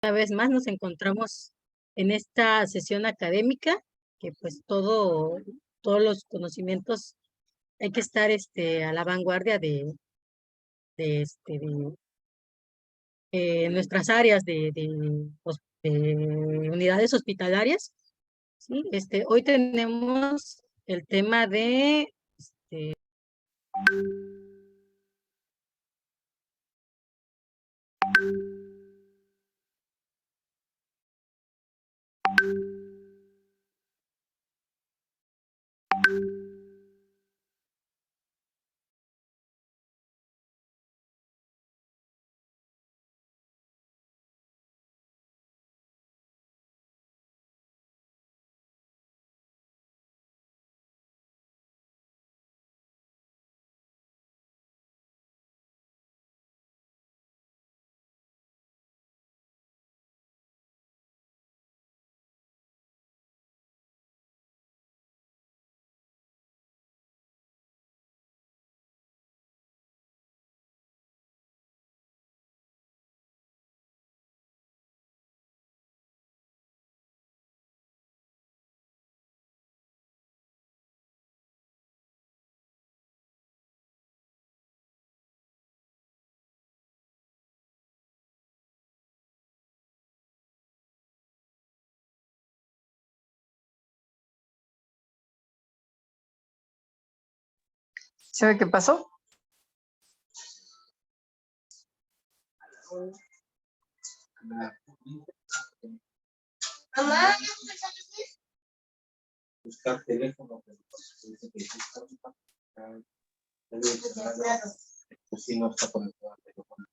Una vez más nos encontramos en esta sesión académica, que pues todos los conocimientos hay que estar a la vanguardia de nuestras áreas de unidades hospitalarias, ¿sí? Hoy tenemos el tema de ¿Sabe qué pasó? Mamá, buscar teléfono, si no está conectado al teléfono.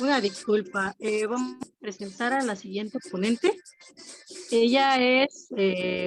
una disculpa. Vamos a presentar a la siguiente ponente. Ella es enfermera.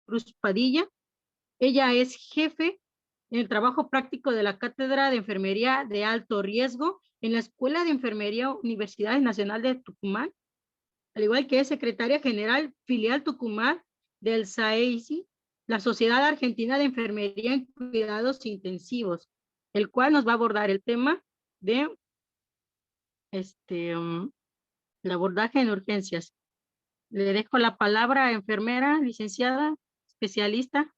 Cruz Padilla. Ella es jefe en el trabajo práctico de la Cátedra de Enfermería de Alto Riesgo en la Escuela de Enfermería Universidad Nacional de Tucumán, al igual que es secretaria general filial Tucumán del SAESI, la Sociedad Argentina de Enfermería en Cuidados Intensivos, el cual nos va a abordar el tema de el abordaje en urgencias. Le dejo la palabra a enfermera, licenciada, especialista.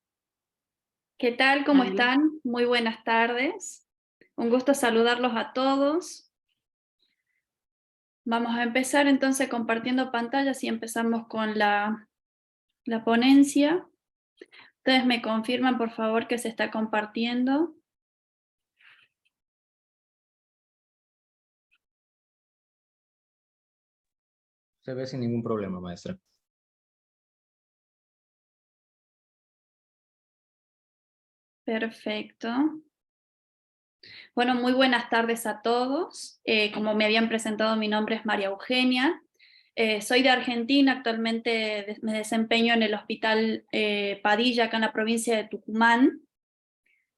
¿qué tal? ¿Cómo están? Muy buenas tardes. Un gusto saludarlos a todos. Vamos a empezar entonces compartiendo pantallas y empezamos con la ponencia. Ustedes me confirman, por favor, que se está compartiendo. Se ve sin ningún problema, maestra. Perfecto. Bueno, muy buenas tardes a todos. Como me habían presentado, mi nombre es María Eugenia. Soy de Argentina, actualmente me desempeño en el Hospital Padilla, acá en la provincia de Tucumán.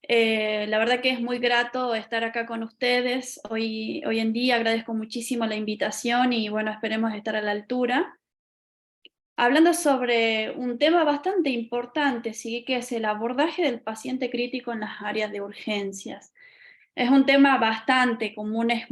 La verdad que es muy grato estar acá con ustedes hoy en día. Agradezco muchísimo la invitación y bueno, esperemos estar a la altura. Hablando sobre un tema bastante importante, ¿sí? Que es el abordaje del paciente crítico en las áreas de urgencias. Es un tema bastante común, es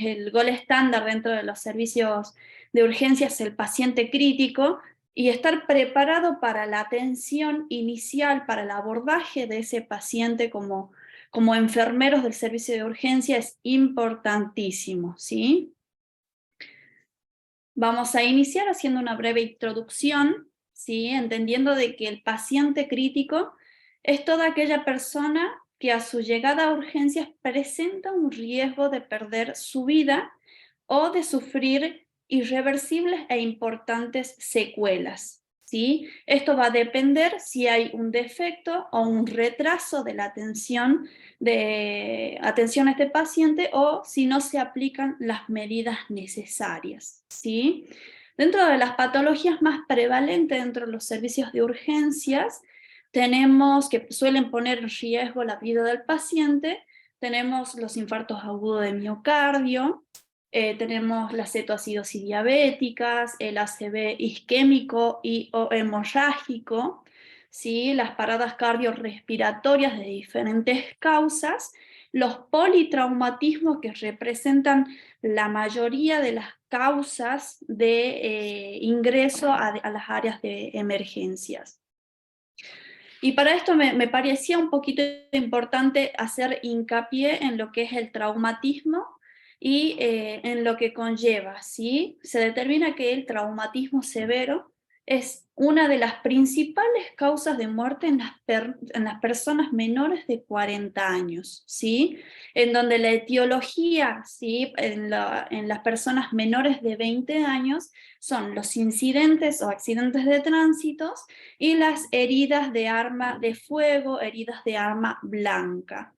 el gol estándar dentro de los servicios de urgencias, el paciente crítico, y estar preparado para la atención inicial, para el abordaje de ese paciente como como enfermeros del servicio de urgencia es importantísimo, ¿sí? Vamos a iniciar haciendo una breve introducción, ¿sí? Entendiendo de que el paciente crítico es toda aquella persona que a su llegada a urgencias presenta un riesgo de perder su vida o de sufrir irreversibles e importantes secuelas, ¿sí? Esto va a depender si hay un defecto o un retraso de la atención a este paciente o si no se aplican las medidas necesarias, ¿sí? Dentro de las patologías más prevalentes dentro de los servicios de urgencias, tenemos que suelen poner en riesgo la vida del paciente, tenemos los infartos agudos de miocardio, tenemos las cetoacidosis diabéticas, el ACV isquémico y o hemorrágico, ¿sí? Las paradas cardiorrespiratorias de diferentes causas, los politraumatismos que representan la mayoría de las causas de ingreso a las áreas de emergencias. Y para esto me parecía un poquito importante hacer hincapié en lo que es el traumatismo y en lo que conlleva, ¿sí? Se determina que el traumatismo severo es una de las principales causas de muerte en las personas menores de 40 años, ¿sí? En donde la etiología, ¿sí? En las personas menores de 20 años son los incidentes o accidentes de tránsito y las heridas de arma de fuego, heridas de arma blanca.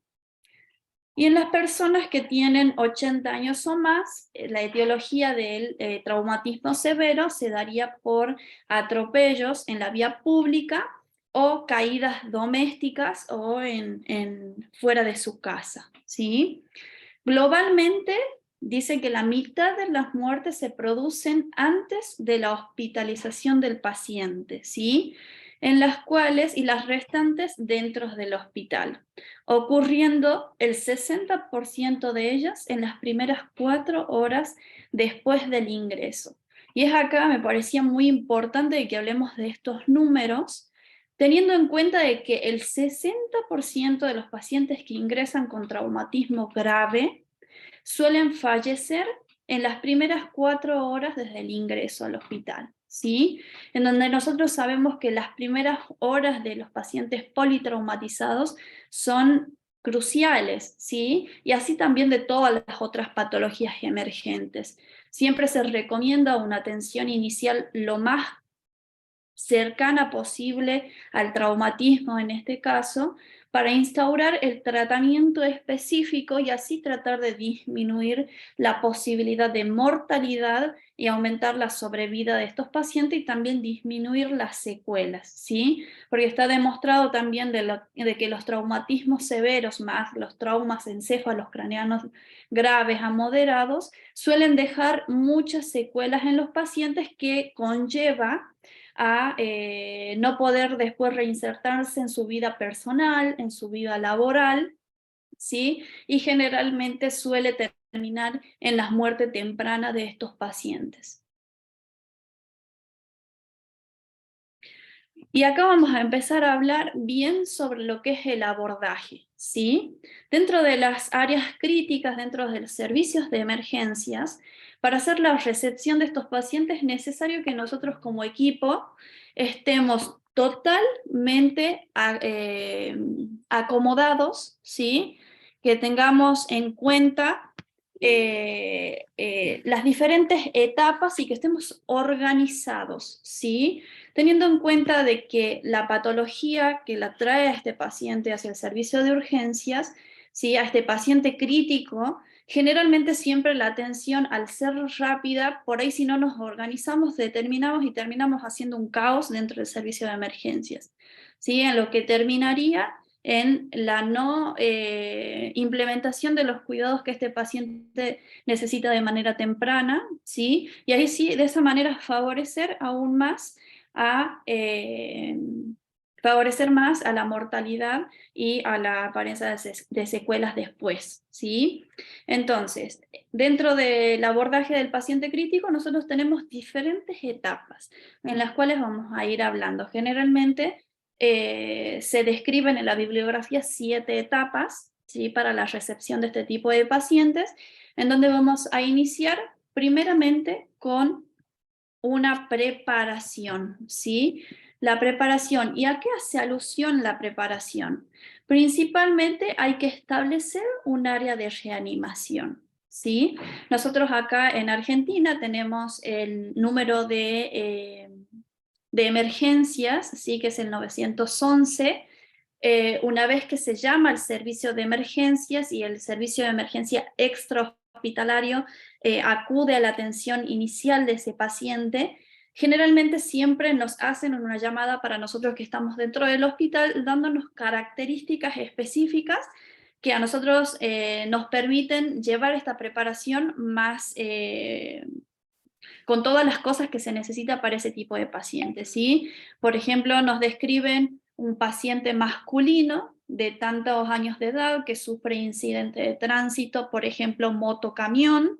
Y en las personas que tienen 80 años o más, la etiología del traumatismo severo se daría por atropellos en la vía pública o caídas domésticas o fuera de su casa, ¿sí? Globalmente, dicen que la mitad de las muertes se producen antes de la hospitalización del paciente, ¿sí? En las cuales, y las restantes dentro del hospital, ocurriendo el 60% de ellas en las primeras 4 horas después del ingreso. Y es acá, me parecía muy importante que hablemos de estos números, teniendo en cuenta de que el 60% de los pacientes que ingresan con traumatismo grave suelen fallecer en las primeras 4 horas desde el ingreso al hospital, ¿sí? En donde nosotros sabemos que las primeras horas de los pacientes politraumatizados son cruciales, ¿sí? Y así también de todas las otras patologías emergentes. Siempre se recomienda una atención inicial lo más cercana posible al traumatismo en este caso, para instaurar el tratamiento específico y así tratar de disminuir la posibilidad de mortalidad y aumentar la sobrevida de estos pacientes y también disminuir las secuelas, ¿sí? Porque está demostrado también de que los traumatismos severos más los traumas encéfalos craneanos graves a moderados suelen dejar muchas secuelas en los pacientes que conlleva a no poder después reinsertarse en su vida personal, en su vida laboral, ¿sí? Y generalmente suele terminar en la muerte temprana de estos pacientes. Y acá vamos a empezar a hablar bien sobre lo que es el abordaje, ¿sí? Dentro de las áreas críticas, dentro de los servicios de emergencias, para hacer la recepción de estos pacientes es necesario que nosotros como equipo estemos totalmente acomodados, ¿sí? Que tengamos en cuenta las diferentes etapas y que estemos organizados, ¿sí? Teniendo en cuenta de que la patología que la trae a este paciente hacia el servicio de urgencias, ¿sí? A este paciente crítico, generalmente siempre la atención al ser rápida, por ahí si no nos organizamos, determinamos y terminamos haciendo un caos dentro del servicio de emergencias, ¿sí? En lo que terminaría en la no implementación de los cuidados que este paciente necesita de manera temprana, ¿sí? Y ahí sí, de esa manera favorecer aún más a favorecer más a la mortalidad y a la apariencia de secuelas después, ¿sí? Entonces, dentro del abordaje del paciente crítico, nosotros tenemos diferentes etapas en las cuales vamos a ir hablando. Generalmente se describen en la bibliografía 7 etapas, ¿sí? Para la recepción de este tipo de pacientes, en donde vamos a iniciar primeramente con una preparación, ¿sí? La preparación. ¿Y a qué hace alusión la preparación? Principalmente hay que establecer un área de reanimación, ¿sí? Nosotros acá en Argentina tenemos el número de emergencias, ¿sí? Que es el 911. Una vez que se llama al servicio de emergencias y el servicio de emergencia extrahospitalario acude a la atención inicial de ese paciente, generalmente siempre nos hacen una llamada para nosotros que estamos dentro del hospital, dándonos características específicas que a nosotros nos permiten llevar esta preparación más con todas las cosas que se necesita para ese tipo de pacientes, ¿sí? Por ejemplo, nos describen un paciente masculino de tantos años de edad que sufre incidente de tránsito, por ejemplo, moto-camión.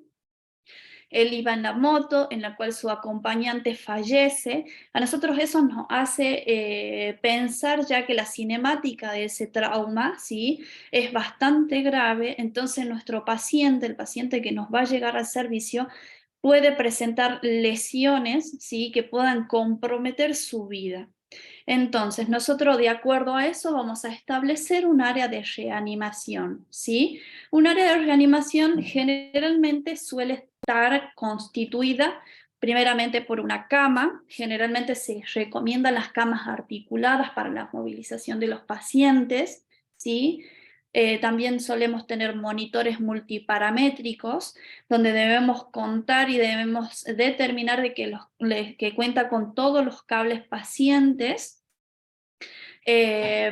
Él iba en la moto, en la cual su acompañante fallece. A nosotros eso nos hace pensar ya que la cinemática de ese trauma, ¿sí? Es bastante grave, entonces nuestro paciente, el paciente que nos va a llegar al servicio, puede presentar lesiones, ¿sí? Que puedan comprometer su vida. Entonces, nosotros de acuerdo a eso vamos a establecer un área de reanimación, ¿sí? Un área de reanimación generalmente suele estar constituida primeramente por una cama, generalmente se recomiendan las camas articuladas para la movilización de los pacientes, ¿sí? También solemos tener monitores multiparamétricos, donde debemos contar y debemos determinar de que cuenta con todos los cables pacientes,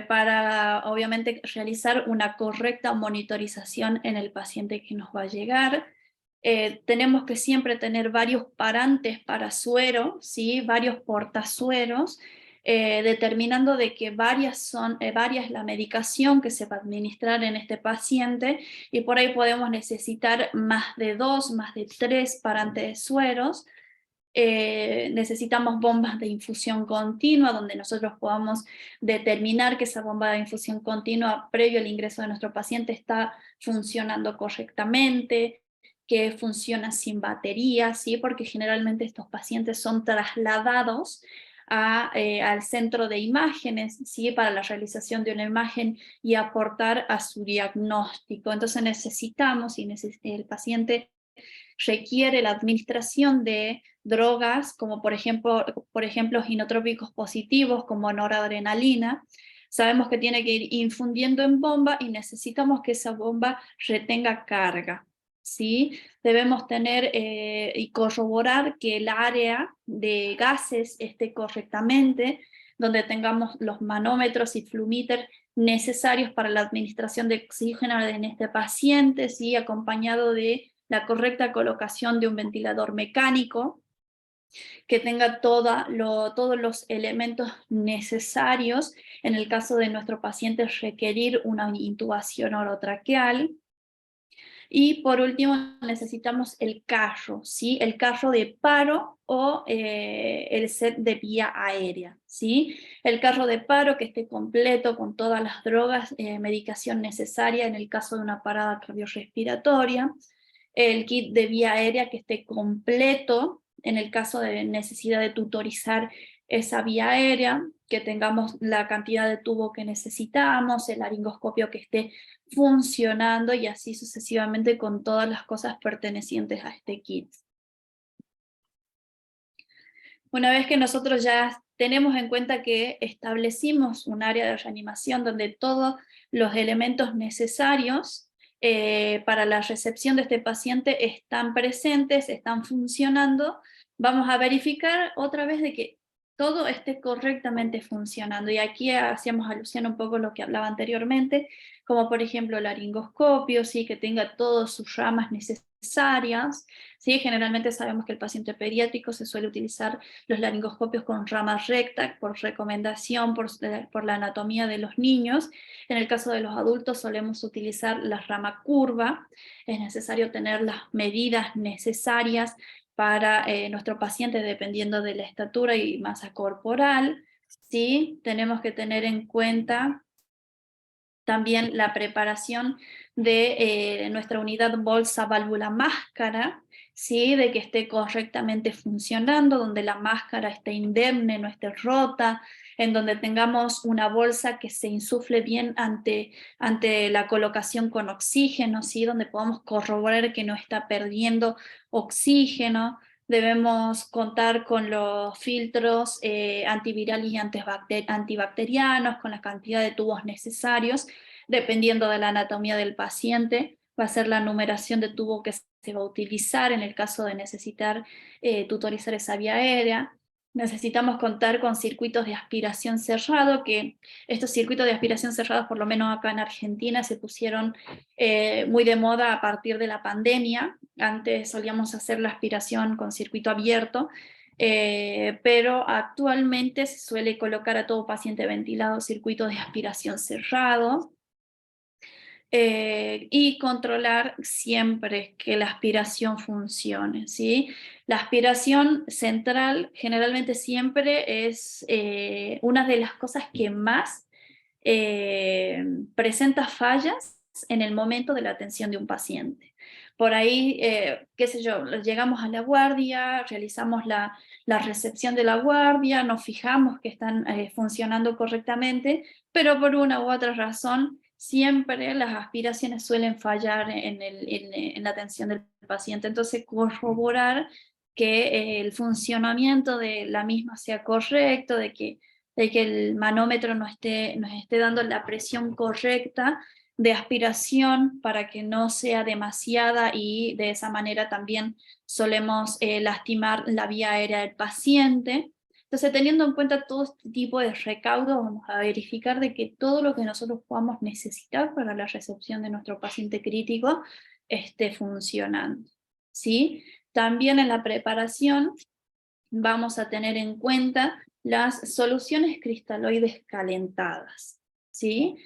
para obviamente realizar una correcta monitorización en el paciente que nos va a llegar. Tenemos que siempre tener varios parantes para suero, ¿sí? Varios portasueros, determinando de que varias es la medicación que se va a administrar en este paciente, y por ahí podemos necesitar más de 2, más de 3 parantes de sueros. Necesitamos bombas de infusión continua, donde nosotros podamos determinar que esa bomba de infusión continua previo al ingreso de nuestro paciente está funcionando correctamente, que funciona sin batería, ¿sí? Porque generalmente estos pacientes son trasladados al centro de imágenes, ¿sí? Para la realización de una imagen y aportar a su diagnóstico. Entonces necesitamos, y el paciente requiere la administración de drogas como por ejemplo ginotrópicos positivos como noradrenalina. Sabemos que tiene que ir infundiendo en bomba y necesitamos que esa bomba retenga carga, ¿sí? Debemos tener y corroborar que el área de gases esté correctamente, donde tengamos los manómetros y flumíter necesarios para la administración de oxígeno en este paciente, ¿sí? Acompañado de la correcta colocación de un ventilador mecánico, que tenga todos los elementos necesarios en el caso de nuestro paciente requerir una intubación orotraqueal. Y por último necesitamos el carro, ¿sí? El carro de paro o el set de vía aérea, ¿sí? El carro de paro que esté completo con todas las drogas, medicación necesaria en el caso de una parada cardiorrespiratoria. El kit de vía aérea que esté completo en el caso de necesidad de tutorizar esa vía aérea, que tengamos la cantidad de tubo que necesitamos, el laringoscopio que esté funcionando, y así sucesivamente con todas las cosas pertenecientes a este kit. Una vez que nosotros ya tenemos en cuenta que establecimos un área de reanimación donde todos los elementos necesarios para la recepción de este paciente están presentes, están funcionando, vamos a verificar otra vez de que todo esté correctamente funcionando. Y aquí hacíamos alusión un poco a lo que hablaba anteriormente, como por ejemplo el laringoscopio, ¿sí? Que tenga todas sus ramas necesarias, ¿sí? Generalmente sabemos que el paciente pediátrico se suele utilizar los laringoscopios con ramas rectas por recomendación, por la anatomía de los niños. En el caso de los adultos solemos utilizar la rama curva. Es necesario tener las medidas necesarias para nuestro paciente dependiendo de la estatura y masa corporal, ¿sí? Tenemos que tener en cuenta También la preparación de nuestra unidad bolsa válvula máscara, ¿sí? De que esté correctamente funcionando, donde la máscara esté indemne, no esté rota, en donde tengamos una bolsa que se insufle bien ante la colocación con oxígeno, ¿sí? Donde podamos corroborar que no está perdiendo oxígeno. Debemos contar con los filtros antivirales y antibacterianos, con la cantidad de tubos necesarios, dependiendo de la anatomía del paciente. Va a ser la numeración de tubo que se va a utilizar en el caso de necesitar tutorizar esa vía aérea. Necesitamos contar con circuitos de aspiración cerrado, que estos circuitos de aspiración cerrados, por lo menos acá en Argentina, se pusieron muy de moda a partir de la pandemia. Antes solíamos hacer la aspiración con circuito abierto, pero actualmente se suele colocar a todo paciente ventilado circuito de aspiración cerrado. Y controlar siempre que la aspiración funcione, ¿sí? La aspiración central generalmente siempre es una de las cosas que más presenta fallas en el momento de la atención de un paciente. Por ahí, qué sé yo, llegamos a la guardia, realizamos la recepción de la guardia, nos fijamos que están funcionando correctamente, pero por una u otra razón siempre las aspiraciones suelen fallar en la atención del paciente. Entonces, corroborar que el funcionamiento de la misma sea correcto, de que el manómetro nos esté dando la presión correcta de aspiración para que no sea demasiada, y de esa manera también solemos lastimar la vía aérea del paciente. Entonces, teniendo en cuenta todo este tipo de recaudos, vamos a verificar de que todo lo que nosotros podamos necesitar para la recepción de nuestro paciente crítico esté funcionando, ¿sí? También en la preparación vamos a tener en cuenta las soluciones cristaloides calentadas, ¿sí?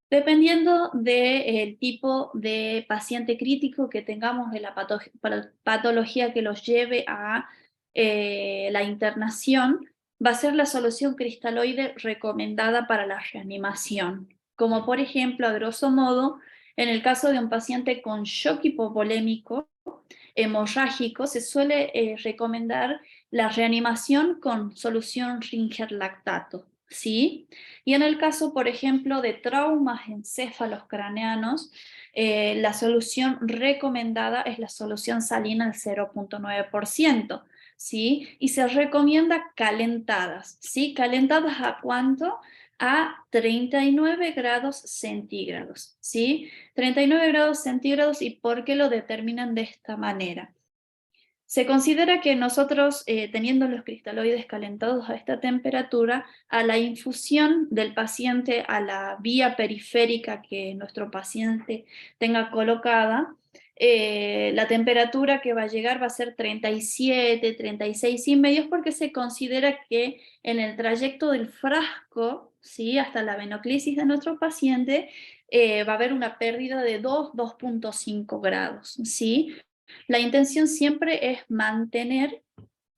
Dependiendo del tipo de paciente crítico que tengamos, de la patología que los lleve a la internación, va a ser la solución cristaloide recomendada para la reanimación. Como por ejemplo, a grosso modo, en el caso de un paciente con shock hipovolémico hemorrágico, se suele recomendar la reanimación con solución Ringer lactato, ¿sí? Y en el caso, por ejemplo, de traumas encéfalos craneanos, la solución recomendada es la solución salina al 0.9%, ¿sí? Y se recomienda calentadas, ¿sí? ¿Calentadas a cuánto? A 39 grados centígrados, ¿sí? 39 grados centígrados, ¿y por qué lo determinan de esta manera? Se considera que nosotros, teniendo los cristaloides calentados a esta temperatura, a la infusión del paciente a la vía periférica que nuestro paciente tenga colocada, la temperatura que va a llegar va a ser 37, 36,5, porque se considera que en el trayecto del frasco, ¿sí?, hasta la venoclisis de nuestro paciente, va a haber una pérdida de 2,5 grados, ¿sí? La intención siempre es mantener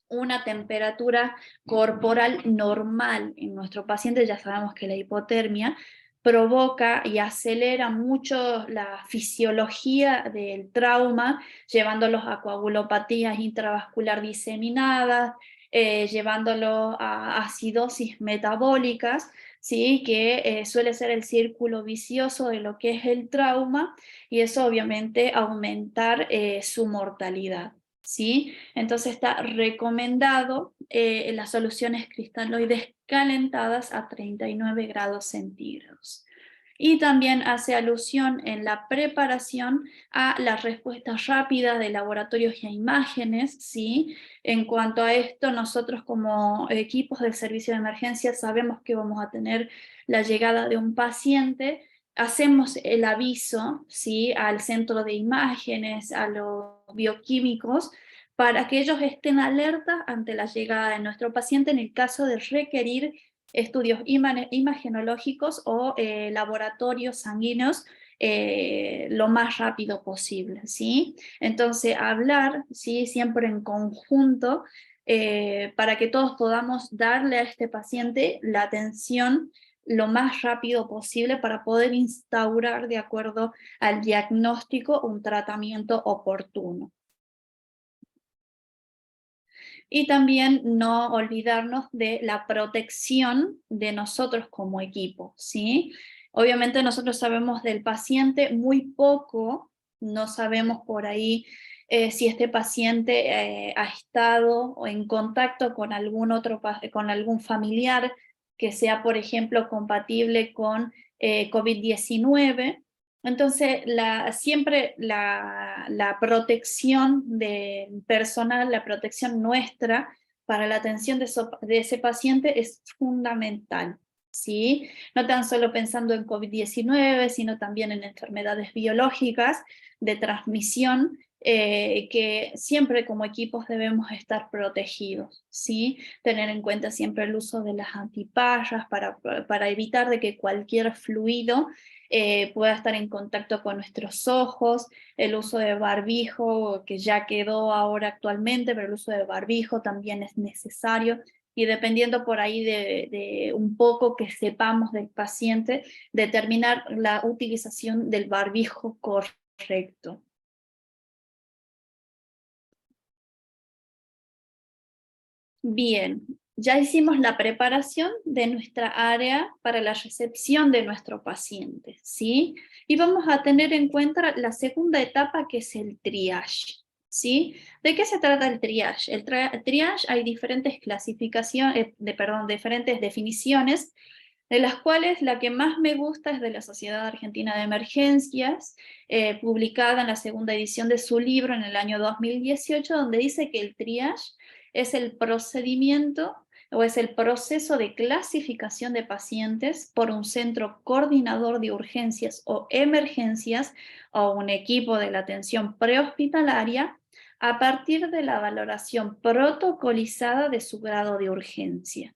una temperatura corporal normal en nuestro paciente. Ya sabemos que la hipotermia provoca y acelera mucho la fisiología del trauma, llevándolos a coagulopatías intravascular diseminadas, llevándolos a acidosis metabólicas, ¿sí?, que suele ser el círculo vicioso de lo que es el trauma, y eso obviamente aumentar su mortalidad, ¿sí? Entonces está recomendado las soluciones cristaloides calentadas a 39 grados centígrados. Y también hace alusión en la preparación a las respuestas rápidas de laboratorios y a imágenes, ¿sí? En cuanto a esto, nosotros como equipos del servicio de emergencia sabemos que vamos a tener la llegada de un paciente, hacemos el aviso, ¿sí?, al centro de imágenes, a los bioquímicos, para que ellos estén alertas ante la llegada de nuestro paciente en el caso de requerir estudios imagenológicos o laboratorios sanguíneos lo más rápido posible, ¿sí? Entonces, hablar, ¿sí?, siempre en conjunto, para que todos podamos darle a este paciente la atención lo más rápido posible para poder instaurar de acuerdo al diagnóstico un tratamiento oportuno. Y también no olvidarnos de la protección de nosotros como equipo, ¿sí? Obviamente nosotros sabemos del paciente muy poco, no sabemos por ahí si este paciente ha estado en contacto con con algún familiar que sea, por ejemplo, compatible con COVID-19. Entonces, siempre la protección del personal, la protección nuestra para la atención de ese paciente es fundamental, ¿sí? No tan solo pensando en COVID-19, sino también en enfermedades biológicas de transmisión, que siempre como equipos debemos estar protegidos, ¿sí? Tener en cuenta siempre el uso de las antiparras para evitar de que cualquier fluido pueda estar en contacto con nuestros ojos, el uso de barbijo, que ya quedó ahora actualmente, pero el uso de barbijo también es necesario, y dependiendo por ahí de un poco que sepamos del paciente, determinar la utilización del barbijo correcto. Bien, ya hicimos la preparación de nuestra área para la recepción de nuestro paciente, ¿sí? Y vamos a tener en cuenta la segunda etapa, que es el triage, ¿sí? ¿De qué se trata el triage? El triage, hay diferentes clasificaciones, diferentes definiciones, de las cuales la que más me gusta es de la Sociedad Argentina de Emergencias, publicada en la segunda edición de su libro en el año 2018, donde dice que el triage es el procedimiento o es el proceso de clasificación de pacientes por un centro coordinador de urgencias o emergencias o un equipo de la atención prehospitalaria a partir de la valoración protocolizada de su grado de urgencia,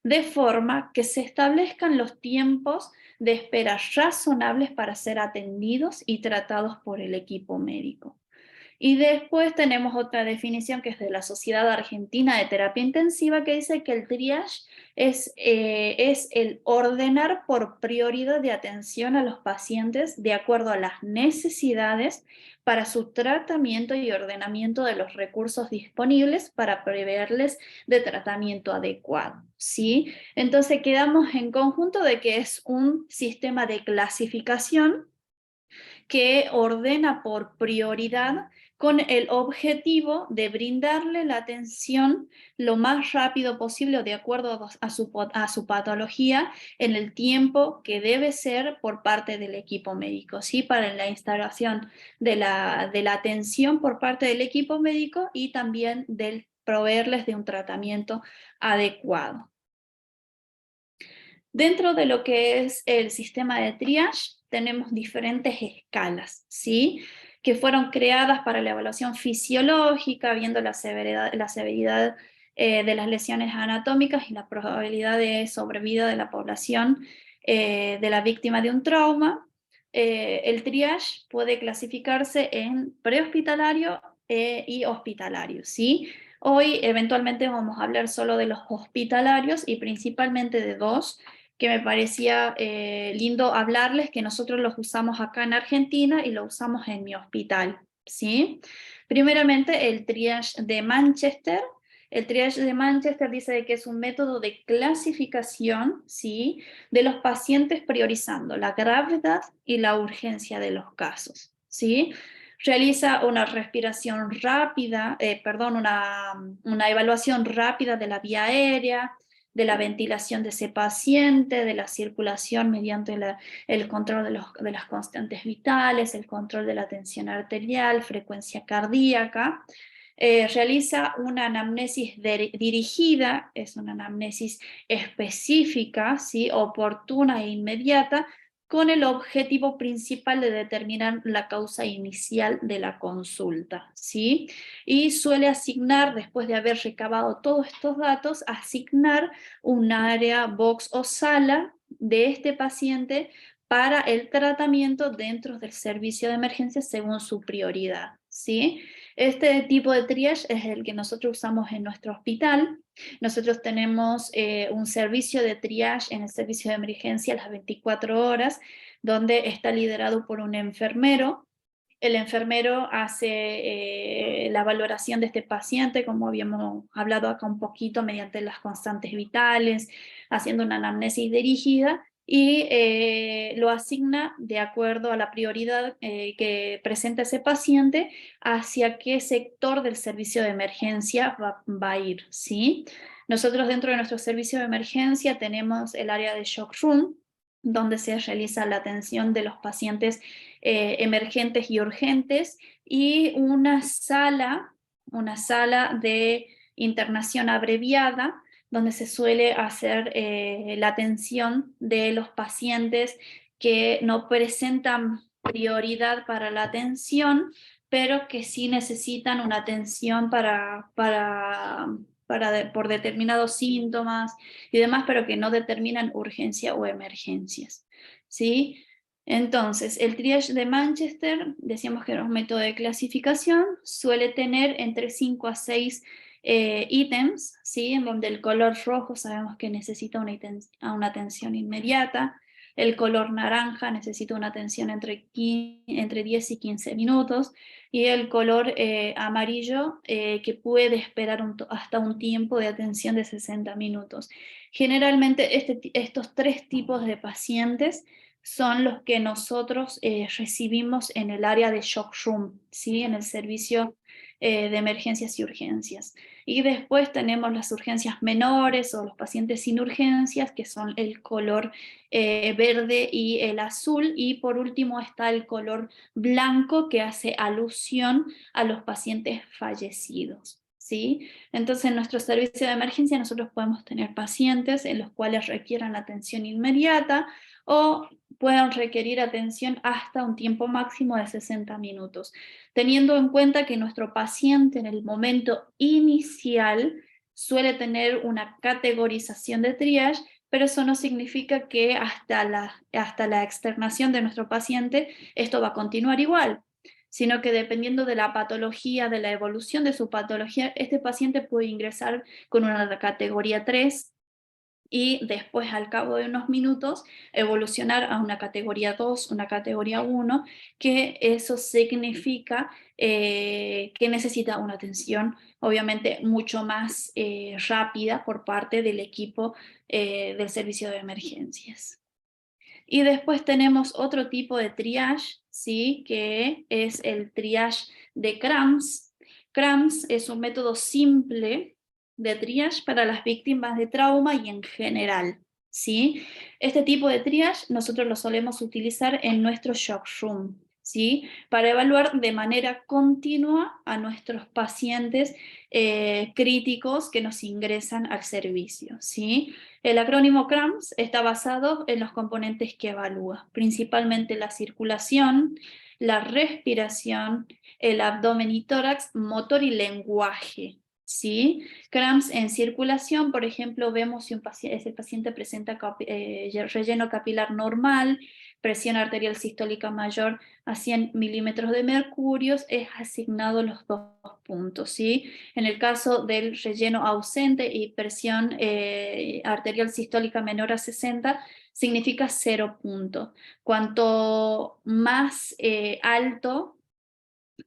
de forma que se establezcan los tiempos de espera razonables para ser atendidos y tratados por el equipo médico. Y después tenemos otra definición que es de la Sociedad Argentina de Terapia Intensiva, que dice que el triage es el ordenar por prioridad de atención a los pacientes de acuerdo a las necesidades para su tratamiento y ordenamiento de los recursos disponibles para proveerles de tratamiento adecuado, ¿sí? Entonces quedamos en conjunto de que es un sistema de clasificación que ordena por prioridad con el objetivo de brindarle la atención lo más rápido posible de acuerdo a su patología en el tiempo que debe ser por parte del equipo médico, ¿sí? Para la instalación de la atención por parte del equipo médico y también del proveerles de un tratamiento adecuado. Dentro de lo que es el sistema de triage, tenemos diferentes escalas, ¿sí? Que fueron creadas para la evaluación fisiológica, viendo la severidad de las lesiones anatómicas y la probabilidad de sobrevida de la población de la víctima de un trauma. El triage puede clasificarse en prehospitalario y hospitalario, ¿sí? Hoy eventualmente vamos a hablar solo de los hospitalarios y principalmente de dos, que me parecía lindo hablarles, que nosotros los usamos acá en Argentina y lo usamos en mi hospital, ¿sí? Primeramente, el triage de Manchester. El triage de Manchester dice que es un método de clasificación, ¿sí?, de los pacientes priorizando la gravedad y la urgencia de los casos, ¿sí? Realiza una respiración rápida, una evaluación rápida de la vía aérea, de la ventilación de ese paciente, de la circulación mediante el control de las constantes vitales, el control de la tensión arterial, frecuencia cardíaca. Realiza una anamnesis dirigida, es una anamnesis específica, ¿sí?, oportuna e inmediata, con el objetivo principal de determinar la causa inicial de la consulta, ¿sí? Y suele asignar, después de haber recabado todos estos datos, asignar un área, box o sala de este paciente para el tratamiento dentro del servicio de emergencia según su prioridad, ¿sí? Este tipo de triage es el que nosotros usamos en nuestro hospital. Nosotros tenemos un servicio de triage en el servicio de emergencia a las 24 horas, donde está liderado por un enfermero. El enfermero hace la valoración de este paciente, como habíamos hablado acá un poquito, mediante las constantes vitales, haciendo una anamnesis dirigida, y lo asigna de acuerdo a la prioridad que presenta ese paciente, hacia qué sector del servicio de emergencia va a ir, ¿sí? Nosotros dentro de nuestro servicio de emergencia tenemos el área de shock room, donde se realiza la atención de los pacientes emergentes y urgentes, y una sala de internación abreviada, donde se suele hacer la atención de los pacientes que no presentan prioridad para la atención, pero que sí necesitan una atención por determinados síntomas y demás, pero que no determinan urgencia o emergencias, ¿sí? Entonces, el triage de Manchester, decíamos que era un método de clasificación, suele tener entre 5 a 6 ítems, ¿sí? En donde el color rojo sabemos que necesita una atención inmediata, el color naranja necesita una atención entre 10 y 15 minutos, y el color amarillo que puede esperar hasta un tiempo de atención de 60 minutos. Generalmente estos tres tipos de pacientes son los que nosotros recibimos en el área de shock room, ¿sí? En el servicio de emergencias y urgencias. Y después tenemos las urgencias menores o los pacientes sin urgencias, que son el color verde y el azul, y por último está el color blanco, que hace alusión a los pacientes fallecidos, ¿sí? Entonces en nuestro servicio de emergencia nosotros podemos tener pacientes en los cuales requieran atención inmediata o puedan requerir atención hasta un tiempo máximo de 60 minutos, teniendo en cuenta que nuestro paciente en el momento inicial suele tener una categorización de triage, pero eso no significa que hasta la externación de nuestro paciente esto va a continuar igual, sino que dependiendo de la patología, de la evolución de su patología, este paciente puede ingresar con una categoría 3, y después al cabo de unos minutos evolucionar a una categoría 2, una categoría 1, que eso significa que necesita una atención obviamente mucho más rápida por parte del equipo del servicio de emergencias. Y después tenemos otro tipo de triage, ¿sí? Que es el triage de CRAMS. CRAMS es un método simple de triage para las víctimas de trauma y en general, ¿sí? Este tipo de triage nosotros lo solemos utilizar en nuestro shock room, ¿sí? Para evaluar de manera continua a nuestros pacientes críticos que nos ingresan al servicio, ¿sí? El acrónimo CRAMS está basado en los componentes que evalúa, principalmente la circulación, la respiración, el abdomen y tórax, motor y lenguaje, ¿sí? CRAMS en circulación, por ejemplo, vemos si ese paciente presenta relleno capilar normal, presión arterial sistólica mayor a 100 milímetros de mercurio, es asignado los 2 puntos, ¿sí? En el caso del relleno ausente y presión arterial sistólica menor a 60, significa 0 puntos. Cuanto más alto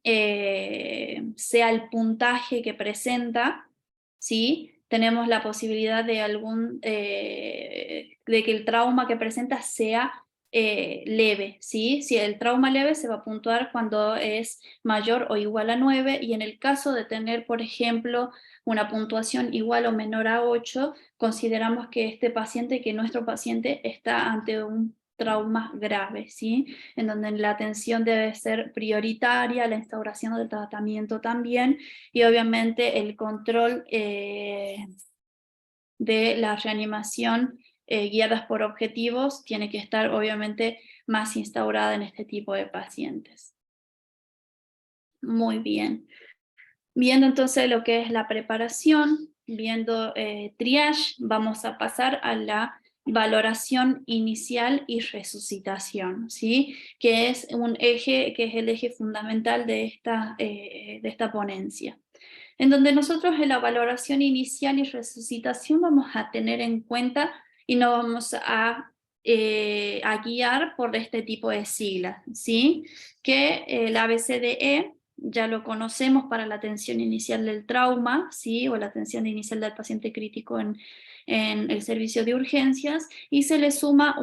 sea el puntaje que presenta, ¿sí? Tenemos la posibilidad de que el trauma que presenta sea leve, ¿sí? Si el trauma leve se va a puntuar cuando es mayor o igual a 9, y en el caso de tener, por ejemplo, una puntuación igual o menor a 8, consideramos que nuestro paciente está ante un trauma grave, ¿sí? En donde la atención debe ser prioritaria, la instauración del tratamiento también, y obviamente el control de la reanimación guiadas por objetivos tiene que estar obviamente más instaurada en este tipo de pacientes. Muy bien. Viendo entonces lo que es la preparación, viendo triage, vamos a pasar a la valoración inicial y resucitación, ¿sí? Que es un eje, que es el eje fundamental de esta ponencia. En donde nosotros en la valoración inicial y resucitación vamos a tener en cuenta y nos vamos a guiar por este tipo de siglas, ¿sí? Que el ABCDE ya lo conocemos para la atención inicial del trauma, ¿sí? O la atención inicial del paciente crítico en el servicio de urgencias, y se le suma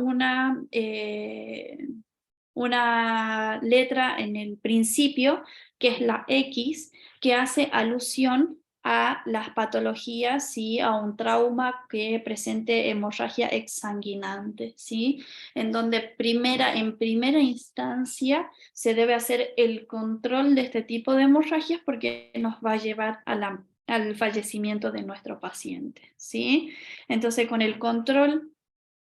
una letra en el principio, que es la X, que hace alusión a las patologías, ¿sí? A un trauma que presente hemorragia exsanguinante, ¿sí? En donde en primera instancia se debe hacer el control de este tipo de hemorragias, porque nos va a llevar al fallecimiento de nuestro paciente, ¿sí? Entonces, con el control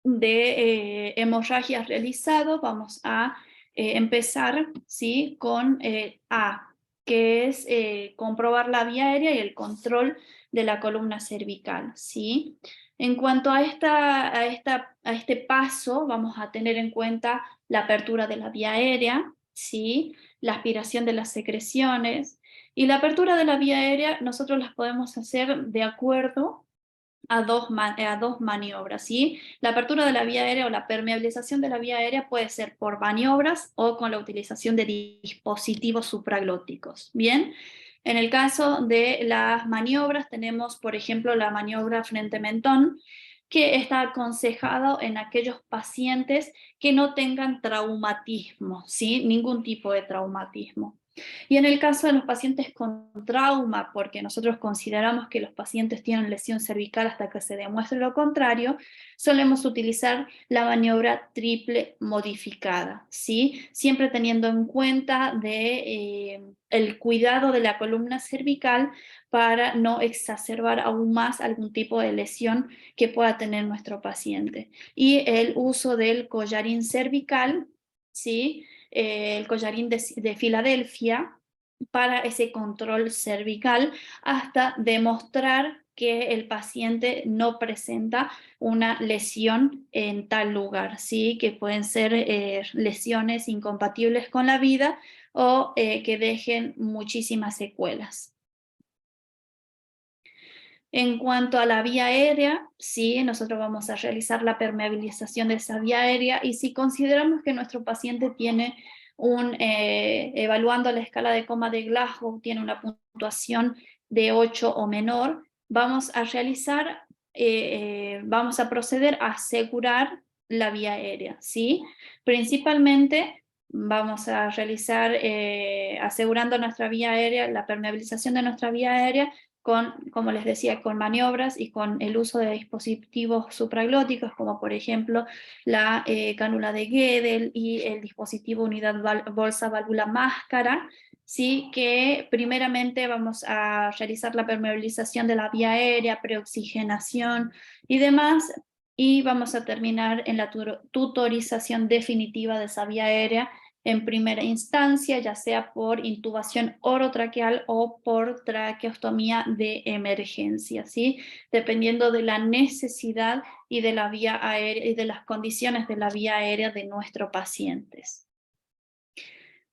de hemorragias realizado, vamos a empezar, ¿sí? Con A, que es comprobar la vía aérea y el control de la columna cervical, ¿sí? En cuanto a este paso, vamos a tener en cuenta la apertura de la vía aérea, ¿sí? La aspiración de las secreciones, y la apertura de la vía aérea nosotros las podemos hacer de acuerdo a dos maniobras, ¿sí? La apertura de la vía aérea o la permeabilización de la vía aérea puede ser por maniobras o con la utilización de dispositivos supraglóticos, ¿bien? En el caso de las maniobras tenemos, por ejemplo, la maniobra frente-mentón, que está aconsejado en aquellos pacientes que no tengan traumatismo, ¿sí? Ningún tipo de traumatismo. Y en el caso de los pacientes con trauma, porque nosotros consideramos que los pacientes tienen lesión cervical hasta que se demuestre lo contrario, solemos utilizar la maniobra triple modificada, ¿sí? Siempre teniendo en cuenta el cuidado de la columna cervical para no exacerbar aún más algún tipo de lesión que pueda tener nuestro paciente. Y el uso del collarín cervical, ¿sí? El collarín de Filadelfia, para ese control cervical hasta demostrar que el paciente no presenta una lesión en tal lugar, ¿sí? Que pueden ser lesiones incompatibles con la vida o que dejen muchísimas secuelas. En cuanto a la vía aérea, sí, nosotros vamos a realizar la permeabilización de esa vía aérea, y si consideramos que nuestro paciente tiene evaluando la escala de coma de Glasgow, tiene una puntuación de 8 o menor, vamos a proceder a asegurar la vía aérea, ¿sí? Principalmente vamos a realizar, asegurando nuestra vía aérea, la permeabilización de nuestra vía aérea, como les decía, con maniobras y con el uso de dispositivos supraglóticos, como por ejemplo la cánula de Gödel y el dispositivo unidad bolsa válvula máscara, ¿sí? Que primeramente vamos a realizar la permeabilización de la vía aérea, preoxigenación y demás, y vamos a terminar en la tutorización definitiva de esa vía aérea en primera instancia, ya sea por intubación orotraqueal o por traqueostomía de emergencia, ¿sí? Dependiendo de la necesidad y de la vía aérea y de las condiciones de la vía aérea de nuestros pacientes.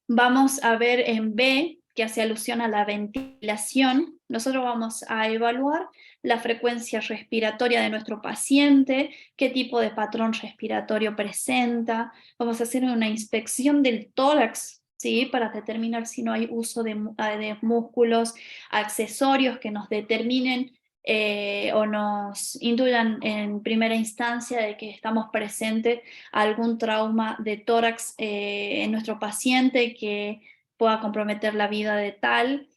Vamos a ver en B, que hace alusión a la ventilación. Nosotros vamos a evaluar la frecuencia respiratoria de nuestro paciente, qué tipo de patrón respiratorio presenta. Vamos a hacer una inspección del tórax, ¿sí? Para determinar si no hay uso de músculos accesorios que nos determinen o nos induyan en primera instancia de que estamos presentes a algún trauma de tórax en nuestro paciente que pueda comprometer la vida de tal.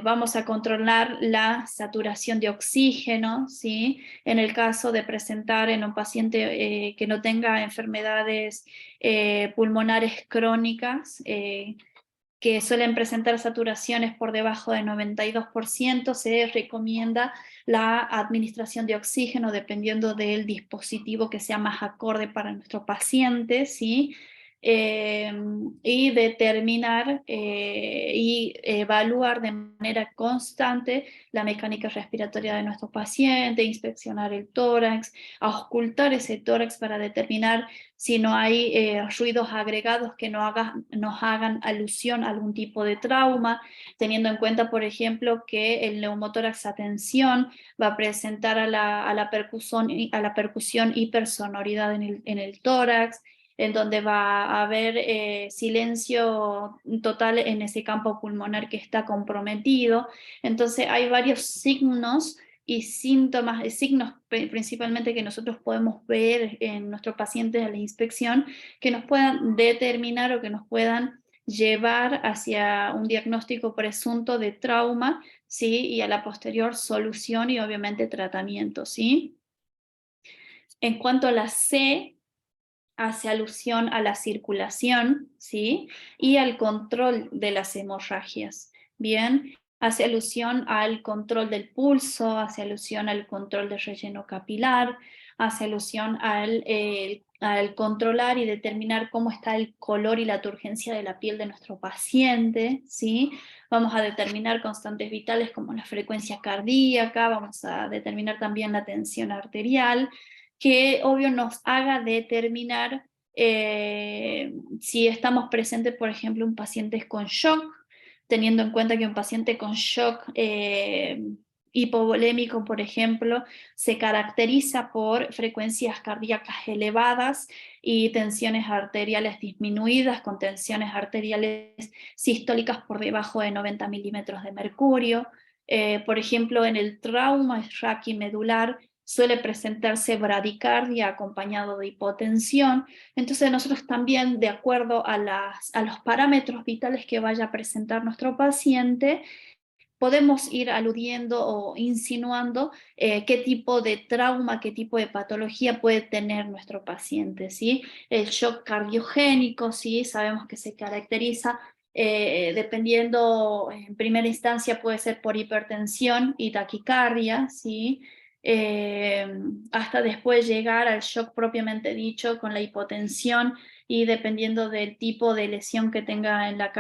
Vamos a controlar la saturación de oxígeno, ¿sí? En el caso de presentar en un paciente que no tenga enfermedades pulmonares crónicas, que suelen presentar saturaciones por debajo de 92%, se recomienda la administración de oxígeno dependiendo del dispositivo que sea más acorde para nuestro paciente, ¿sí? y determinar y evaluar de manera constante la mecánica respiratoria de nuestro paciente, inspeccionar el tórax, auscultar ese tórax para determinar si no hay ruidos agregados que nos hagan alusión a algún tipo de trauma, teniendo en cuenta, por ejemplo, que el neumotórax a tensión va a presentar a la percusión hipersonoridad en el tórax, en donde va a haber silencio total en ese campo pulmonar que está comprometido. Entonces hay varios signos y síntomas, signos principalmente que nosotros podemos ver en nuestros pacientes a la inspección, que nos puedan determinar o que nos puedan llevar hacia un diagnóstico presunto de trauma, ¿sí? Y a la posterior solución y obviamente tratamiento, ¿sí? En cuanto a la C, hace alusión a la circulación, ¿sí? Y al control de las hemorragias, ¿bien? Hace alusión al control del pulso, hace alusión al control del relleno capilar, hace alusión al controlar y determinar cómo está el color y la turgencia de la piel de nuestro paciente, ¿sí? Vamos a determinar constantes vitales como la frecuencia cardíaca, vamos a determinar también la tensión arterial, que obvio nos haga determinar si estamos presentes, por ejemplo, un paciente con shock, teniendo en cuenta que un paciente con shock hipovolémico, por ejemplo, se caracteriza por frecuencias cardíacas elevadas y tensiones arteriales disminuidas, con tensiones arteriales sistólicas por debajo de 90 milímetros de mercurio. Por ejemplo, en el trauma raquimedular suele presentarse bradicardia acompañado de hipotensión. Entonces nosotros también, de acuerdo a los parámetros vitales que vaya a presentar nuestro paciente, podemos ir aludiendo o insinuando qué tipo de trauma, qué tipo de patología puede tener nuestro paciente, ¿sí? El shock cardiogénico, ¿sí? Sabemos que se caracteriza dependiendo, en primera instancia puede ser por hipertensión y taquicardia, ¿sí? Hasta después llegar al shock propiamente dicho con la hipotensión y dependiendo del tipo de lesión que tenga en la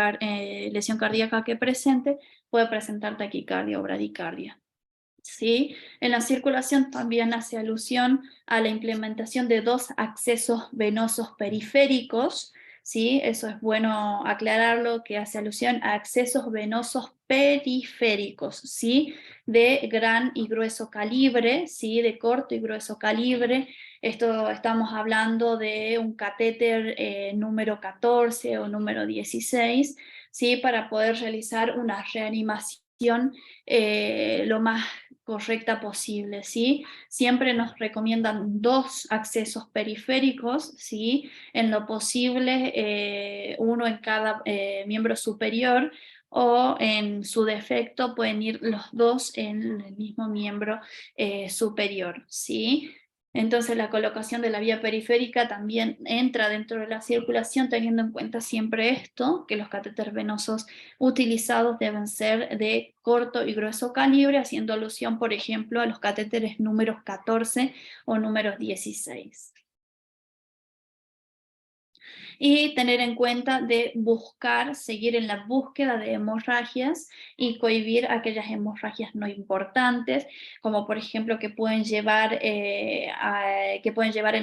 lesión cardíaca que presente, puede presentar taquicardia o bradicardia. ¿Sí? En la circulación también hace alusión a la implementación de 2 accesos venosos periféricos, ¿sí? Eso es bueno aclararlo, que hace alusión a accesos venosos periféricos, ¿sí? De gran y grueso calibre, ¿sí? De corto y grueso calibre. Esto estamos hablando de un catéter número 14 o número 16, ¿sí? Para poder realizar una reanimación lo más correcta posible, ¿sí? Siempre nos recomiendan 2 accesos periféricos, ¿sí? En lo posible, uno en cada miembro superior, o en su defecto pueden ir los 2 en el mismo miembro superior, ¿sí? Entonces la colocación de la vía periférica también entra dentro de la circulación, teniendo en cuenta siempre esto, que los catéteres venosos utilizados deben ser de corto y grueso calibre, haciendo alusión, por ejemplo, a los catéteres números 14 o números 16. Y tener en cuenta de seguir en la búsqueda de hemorragias y cohibir aquellas hemorragias no importantes, como por ejemplo que pueden llevar en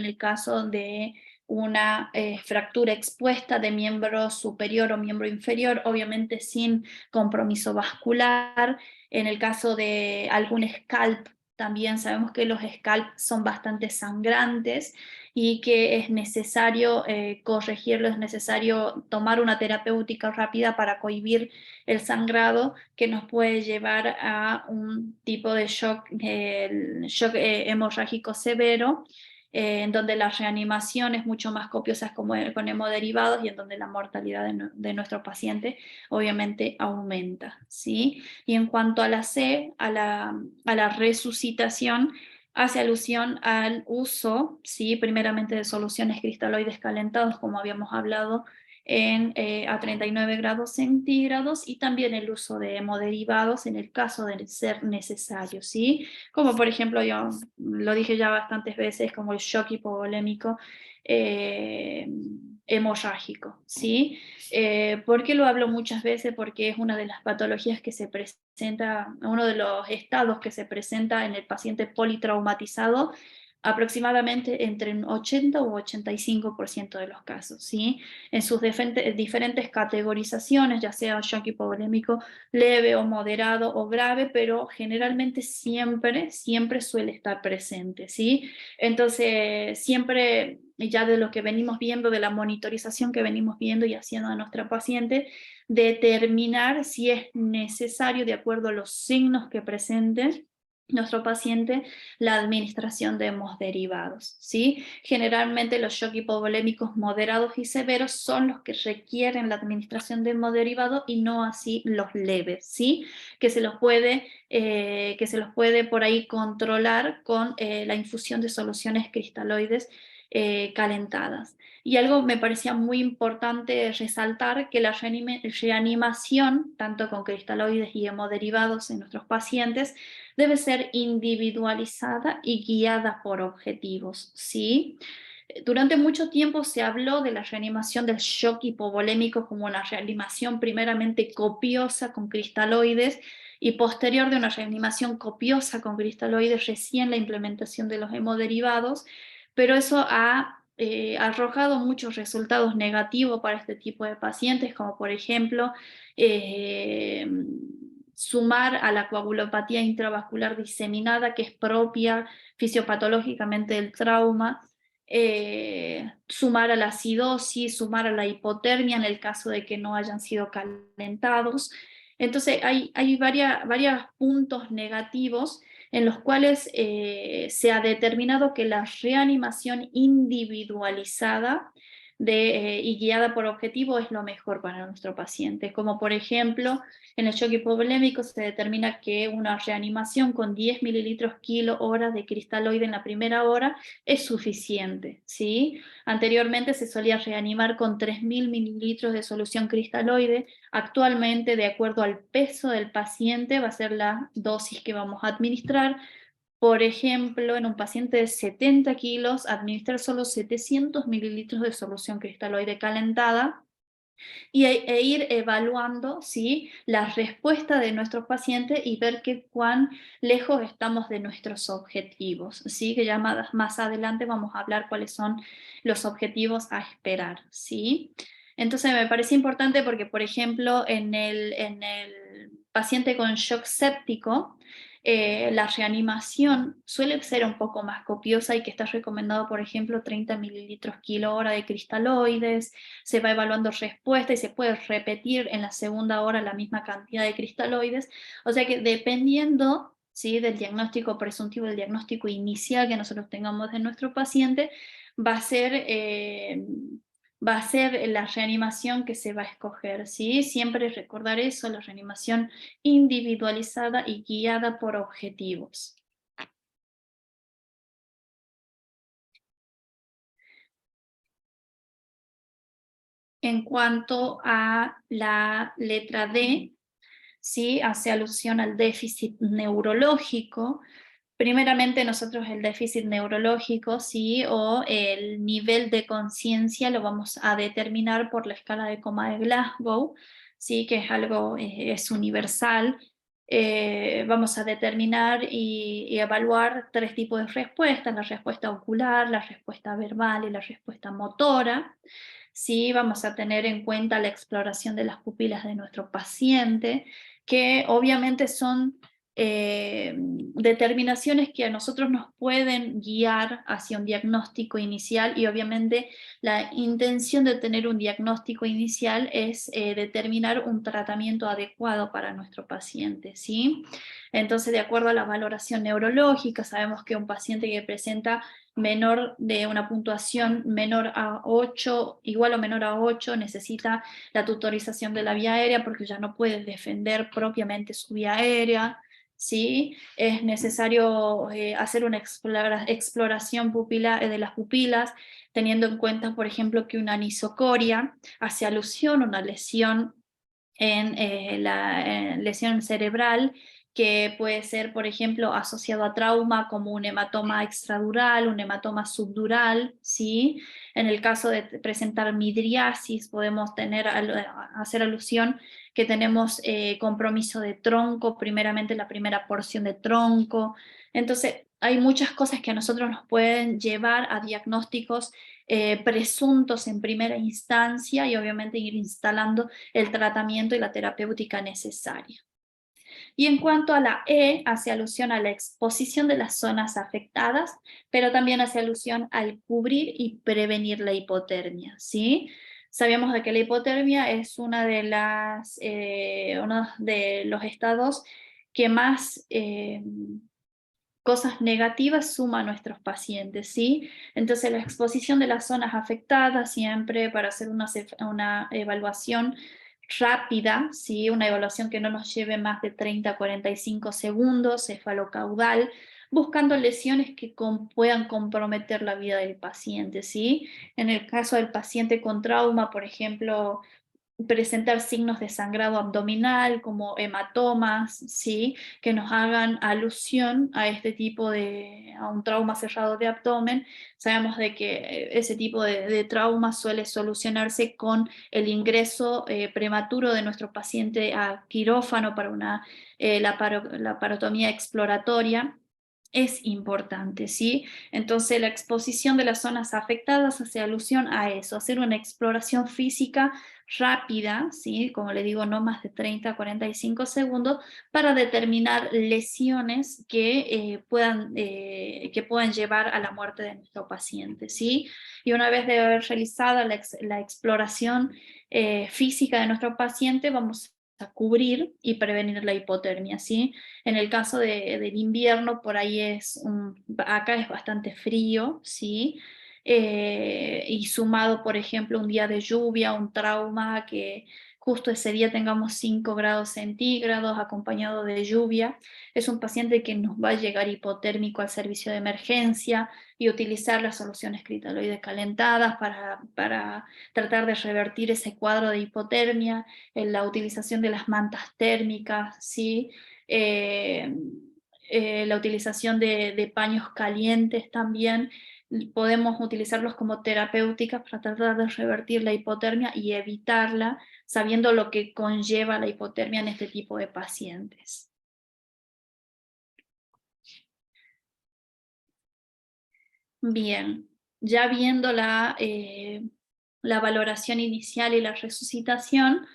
el caso de una fractura expuesta de miembro superior o miembro inferior, obviamente sin compromiso vascular. En el caso de algún scalp, también sabemos que los scalp son bastante sangrantes y que es necesario corregirlo, es necesario tomar una terapéutica rápida para cohibir el sangrado, que nos puede llevar a un tipo de shock, el shock hemorrágico severo, en donde la reanimación es mucho más copiosa con hemoderivados y en donde la mortalidad de nuestro paciente obviamente aumenta, ¿sí? Y en cuanto a la C, a la resucitación, hace alusión al uso, ¿sí? Primeramente de soluciones cristaloides calentados, como habíamos hablado, a 39 grados centígrados, y también el uso de hemoderivados en el caso de ser necesario, ¿sí? Como por ejemplo, yo lo dije ya bastantes veces, como el shock hipovolémico, hemorrágico, ¿sí? ¿Por qué lo hablo muchas veces? Porque es una de las patologías que se presenta, uno de los estados que se presenta en el paciente politraumatizado, aproximadamente entre un 80 u 85% de los casos, ¿sí? En sus diferentes categorizaciones, ya sea shock hipovolémico leve o moderado o grave, pero generalmente siempre suele estar presente, ¿sí? Entonces, siempre, ya de lo que venimos viendo, de la monitorización que venimos viendo y haciendo a nuestra paciente, determinar si es necesario, de acuerdo a los signos que presenten nuestro paciente, la administración de hemoderivados, ¿sí? Generalmente los shock hipovolémicos moderados y severos son los que requieren la administración de hemoderivados y no así los leves, ¿sí? Que se los puede por ahí controlar con la infusión de soluciones cristaloides calentadas. Y algo me parecía muy importante resaltar, que la reanimación, tanto con cristaloides y hemoderivados en nuestros pacientes, debe ser individualizada y guiada por objetivos, ¿sí? Durante mucho tiempo se habló de la reanimación del shock hipovolémico como una reanimación primeramente copiosa con cristaloides y posterior de una reanimación copiosa con cristaloides recién la implementación de los hemoderivados, pero eso ha arrojado muchos resultados negativos para este tipo de pacientes, como por ejemplo sumar a la coagulopatía intravascular diseminada, que es propia fisiopatológicamente del trauma, sumar a la acidosis, sumar a la hipotermia en el caso de que no hayan sido calentados. Entonces hay varios puntos negativos en los cuales se ha determinado que la reanimación individualizada y guiada por objetivo es lo mejor para nuestro paciente, como por ejemplo en el shock hipovolémico se determina que una reanimación con 10 mililitros kilo hora de cristaloide en la primera hora es suficiente, ¿sí? Anteriormente se solía reanimar con 3.000 mililitros de solución cristaloide. Actualmente, de acuerdo al peso del paciente, va a ser la dosis que vamos a administrar. Por ejemplo, en un paciente de 70 kilos, administrar solo 700 mililitros de solución cristaloide calentada, e ir evaluando, ¿sí?, la respuesta de nuestros pacientes y ver cuán lejos estamos de nuestros objetivos, ¿sí? Que ya más adelante vamos a hablar cuáles son los objetivos a esperar, ¿sí? Entonces me parece importante porque, por ejemplo, en el paciente con shock séptico, la reanimación suele ser un poco más copiosa y que está recomendado, por ejemplo, 30 mililitros kilo hora de cristaloides. Se va evaluando respuesta y se puede repetir en la segunda hora la misma cantidad de cristaloides. O sea que dependiendo, ¿sí?, del diagnóstico presuntivo, del diagnóstico inicial que nosotros tengamos de nuestro paciente, va a ser la reanimación que se va a escoger, ¿sí? Siempre recordar eso, la reanimación individualizada y guiada por objetivos. En cuanto a la letra D, ¿sí?, hace alusión al déficit neurológico. Primeramente nosotros el déficit neurológico, ¿sí?, o el nivel de conciencia lo vamos a determinar por la escala de coma de Glasgow, ¿sí?, que es algo, es universal. Vamos a determinar y evaluar 3 tipos de respuestas: la respuesta ocular, la respuesta verbal y la respuesta motora. Sí, vamos a tener en cuenta la exploración de las pupilas de nuestro paciente, que obviamente son determinaciones que a nosotros nos pueden guiar hacia un diagnóstico inicial, y obviamente la intención de tener un diagnóstico inicial es determinar un tratamiento adecuado para nuestro paciente, ¿sí? Entonces, de acuerdo a la valoración neurológica, sabemos que un paciente que presenta menor de una puntuación menor a 8, igual o menor a 8, necesita la tutorización de la vía aérea porque ya no puede defender propiamente su vía aérea, ¿sí? Es necesario hacer una exploración de las pupilas, teniendo en cuenta, por ejemplo, que una anisocoria hace alusión a una lesión lesión cerebral que puede ser, por ejemplo, asociado a trauma como un hematoma extradural, un hematoma subdural, ¿sí? En el caso de presentar midriasis, podemos hacer alusión que tenemos compromiso de tronco, primeramente la primera porción de tronco. Entonces, hay muchas cosas que a nosotros nos pueden llevar a diagnósticos presuntos en primera instancia y obviamente ir instalando el tratamiento y la terapéutica necesaria. Y en cuanto a la E, hace alusión a la exposición de las zonas afectadas, pero también hace alusión al cubrir y prevenir la hipotermia, ¿sí? Sabemos de que la hipotermia es uno de los estados que más cosas negativas suma a nuestros pacientes, ¿sí? Entonces la exposición de las zonas afectadas siempre para hacer una evaluación rápida, ¿sí? Una evaluación que no nos lleve más de 30 a 45 segundos, cefalocaudal, buscando lesiones que puedan comprometer la vida del paciente, ¿sí? En el caso del paciente con trauma, por ejemplo, presentar signos de sangrado abdominal como hematomas, ¿sí? Que nos hagan alusión a este tipo a un trauma cerrado de abdomen. Sabemos de que ese tipo de trauma suele solucionarse con el ingreso prematuro de nuestro paciente a quirófano para la parotomía exploratoria. Es importante, ¿sí? Entonces la exposición de las zonas afectadas hace alusión a eso, hacer una exploración física rápida, ¿sí? Como le digo, no más de 30 a 45 segundos, para determinar lesiones que puedan llevar a la muerte de nuestro paciente, ¿sí? Y una vez de haber realizado la exploración física de nuestro paciente, vamos a cubrir y prevenir la hipotermia, ¿sí? En el caso del invierno, por ahí acá es bastante frío, ¿sí? Y sumado, por ejemplo, un día de lluvia, un trauma, que justo ese día tengamos 5 grados centígrados acompañado de lluvia, es un paciente que nos va a llegar hipotérmico al servicio de emergencia y utilizar las soluciones cristalloides calentadas para tratar de revertir ese cuadro de hipotermia, en la utilización de las mantas térmicas, ¿sí? La utilización de paños calientes también, podemos utilizarlos como terapéuticas para tratar de revertir la hipotermia y evitarla, sabiendo lo que conlleva la hipotermia en este tipo de pacientes. Bien, ya viendo la valoración inicial y la resucitación,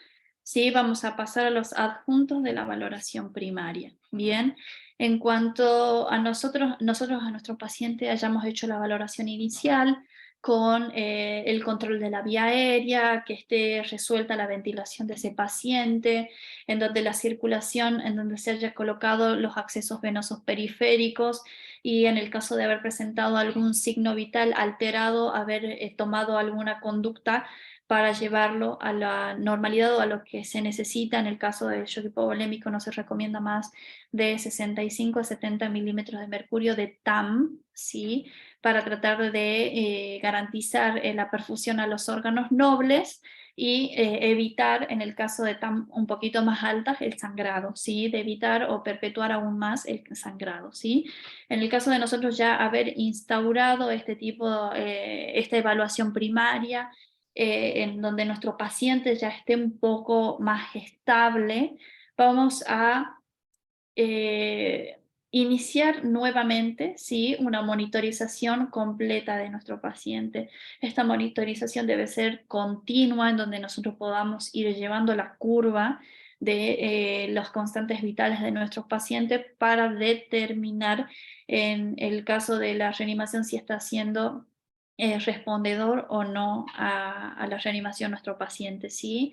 ¿sí? Vamos a pasar a los adjuntos de la valoración primaria. Bien, en cuanto a nosotros a nuestro paciente hayamos hecho la valoración inicial con el control de la vía aérea, que esté resuelta la ventilación de ese paciente, en donde la circulación, en donde se haya colocado los accesos venosos periféricos, y en el caso de haber presentado algún signo vital alterado, haber tomado alguna conducta para llevarlo a la normalidad o a lo que se necesita. En el caso del shock hipovolémico no se recomienda más de 65 a 70 milímetros de mercurio de TAM, ¿sí? Para tratar de garantizar la perfusión a los órganos nobles y evitar, en el caso de TAM un poquito más altas, el sangrado, ¿sí? De evitar o perpetuar aún más el sangrado, ¿sí? En el caso de nosotros ya haber instaurado esta evaluación primaria, en donde nuestro paciente ya esté un poco más estable, vamos a iniciar nuevamente, ¿sí? Una monitorización completa de nuestro paciente. Esta monitorización debe ser continua, en donde nosotros podamos ir llevando la curva de los constantes vitales de nuestros pacientes para determinar, en el caso de la reanimación, si está siendo respondedor o no a la reanimación nuestro paciente, ¿sí?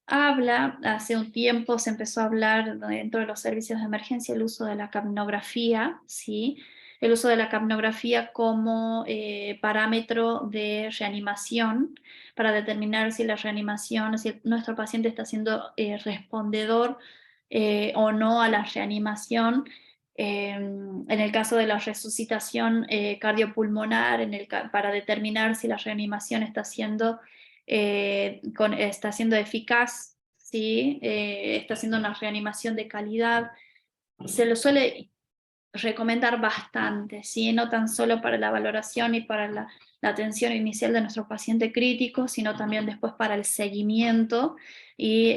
Hace un tiempo se empezó a hablar dentro de los servicios de emergencia el uso de la capnografía, ¿sí? El uso de la capnografía como parámetro de reanimación para determinar si si nuestro paciente está siendo respondedor o no a la reanimación. En el caso de la resucitación cardiopulmonar, para determinar si la reanimación está siendo eficaz, ¿sí? Está haciendo una reanimación de calidad. se lo suele recomendar bastante, ¿sí? No tan solo para la valoración y para la atención inicial de nuestro paciente crítico, sino también después para el seguimiento y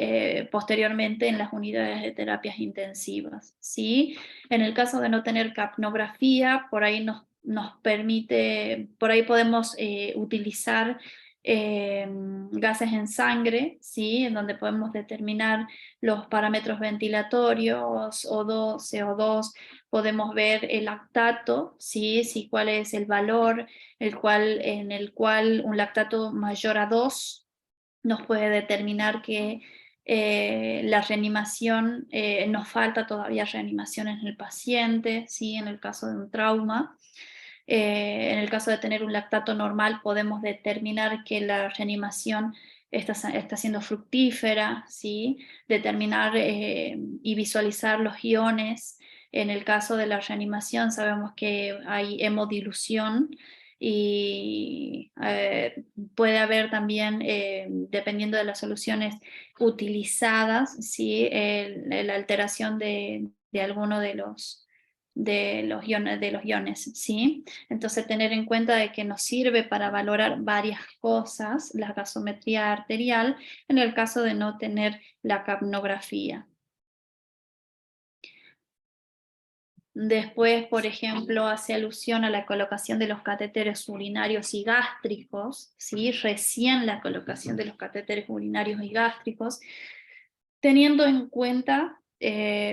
posteriormente en las unidades de terapias intensivas, ¿sí? En el caso de no tener capnografía, por ahí nos permite, por ahí podemos utilizar gases en sangre, ¿sí? En donde podemos determinar los parámetros ventilatorios, O2, CO2, podemos ver el lactato, ¿sí? Sí, cuál es el valor en el cual un lactato mayor a 2 nos puede determinar que la reanimación, nos falta todavía reanimación en el paciente, ¿sí? En el caso de un trauma. En el caso de tener un lactato normal podemos determinar que la reanimación está siendo fructífera, ¿sí? Determinar y visualizar los iones. En el caso de la reanimación sabemos que hay hemodilución y puede haber también, dependiendo de las soluciones utilizadas, ¿sí? La alteración de alguno de los iones, ¿sí? Entonces tener en cuenta de que nos sirve para valorar varias cosas, la gasometría arterial, en el caso de no tener la capnografía. Después, por ejemplo, hace alusión a la colocación de los catéteres urinarios y gástricos, ¿sí? Recién la colocación de los catéteres urinarios y gástricos, teniendo en cuenta,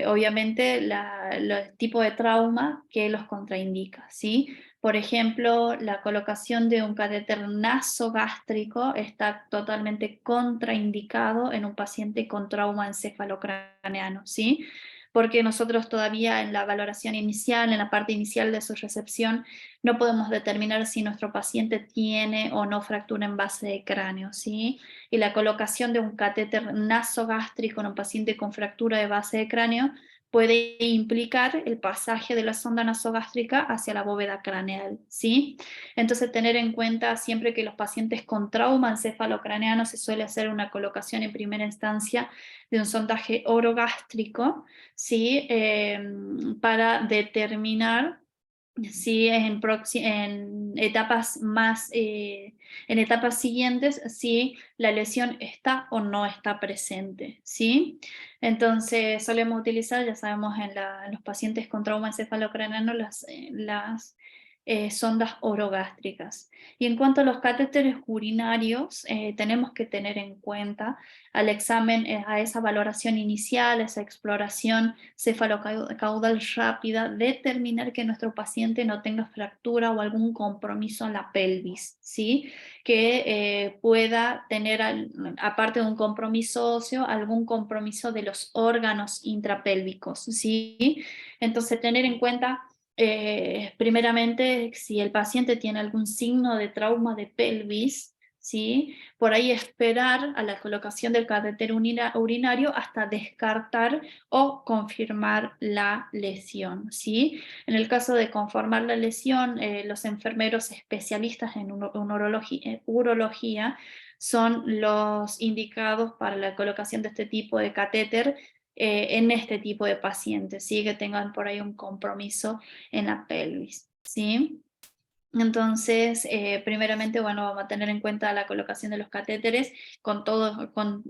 obviamente, el tipo de trauma que los contraindica, ¿sí? Por ejemplo, la colocación de un catéter nasogástrico está totalmente contraindicado en un paciente con trauma encefalocraneano, ¿sí? Porque nosotros todavía en la valoración inicial, en la parte inicial de su recepción, no podemos determinar si nuestro paciente tiene o no fractura en base de cráneo, ¿sí? Y la colocación de un catéter nasogástrico en un paciente con fractura de base de cráneo puede implicar el pasaje de la sonda nasogástrica hacia la bóveda craneal, ¿sí? Entonces tener en cuenta siempre que los pacientes con trauma encefalocraneano se suele hacer una colocación en primera instancia de un sondaje orogástrico, ¿sí? Para determinar si en etapas en etapas siguientes, si la lesión está o no está presente, ¿sí? Entonces solemos utilizar, ya sabemos, en los pacientes con trauma encefalocraneano las sondas orogástricas. Y en cuanto a los catéteres urinarios, tenemos que tener en cuenta al examen, a esa valoración inicial, esa exploración cefalocaudal rápida, determinar que nuestro paciente no tenga fractura o algún compromiso en la pelvis, ¿sí? Que pueda tener, aparte de un compromiso óseo, algún compromiso de los órganos intrapélvicos, ¿sí? Entonces tener en cuenta primeramente si el paciente tiene algún signo de trauma de pelvis, ¿sí? Por ahí esperar a la colocación del catéter urinario hasta descartar o confirmar la lesión, ¿sí? En el caso de confirmar la lesión, los enfermeros especialistas en urología son los indicados para la colocación de este tipo de catéter en este tipo de pacientes, ¿sí? Que tengan por ahí un compromiso en la pelvis, ¿sí? Entonces, primeramente, bueno, vamos a tener en cuenta la colocación de los catéteres con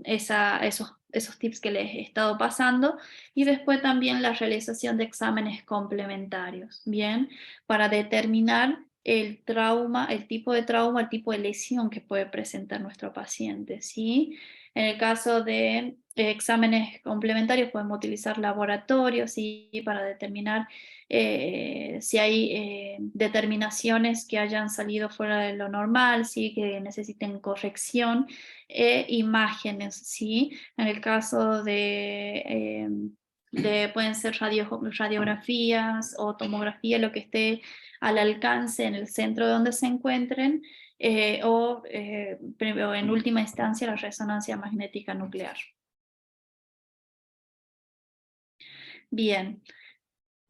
esos tips que les he estado pasando, y después también la realización de exámenes complementarios, ¿bien? Para determinar el trauma, el tipo de lesión que puede presentar nuestro paciente, ¿sí? En el caso de exámenes complementarios podemos utilizar laboratorios, ¿sí? Para determinar si hay determinaciones que hayan salido fuera de lo normal, ¿sí? Que necesiten corrección, imágenes, ¿sí? En el caso pueden ser radiografías o tomografía, lo que esté al alcance en el centro donde se encuentren, o en última instancia la resonancia magnética nuclear. Bien.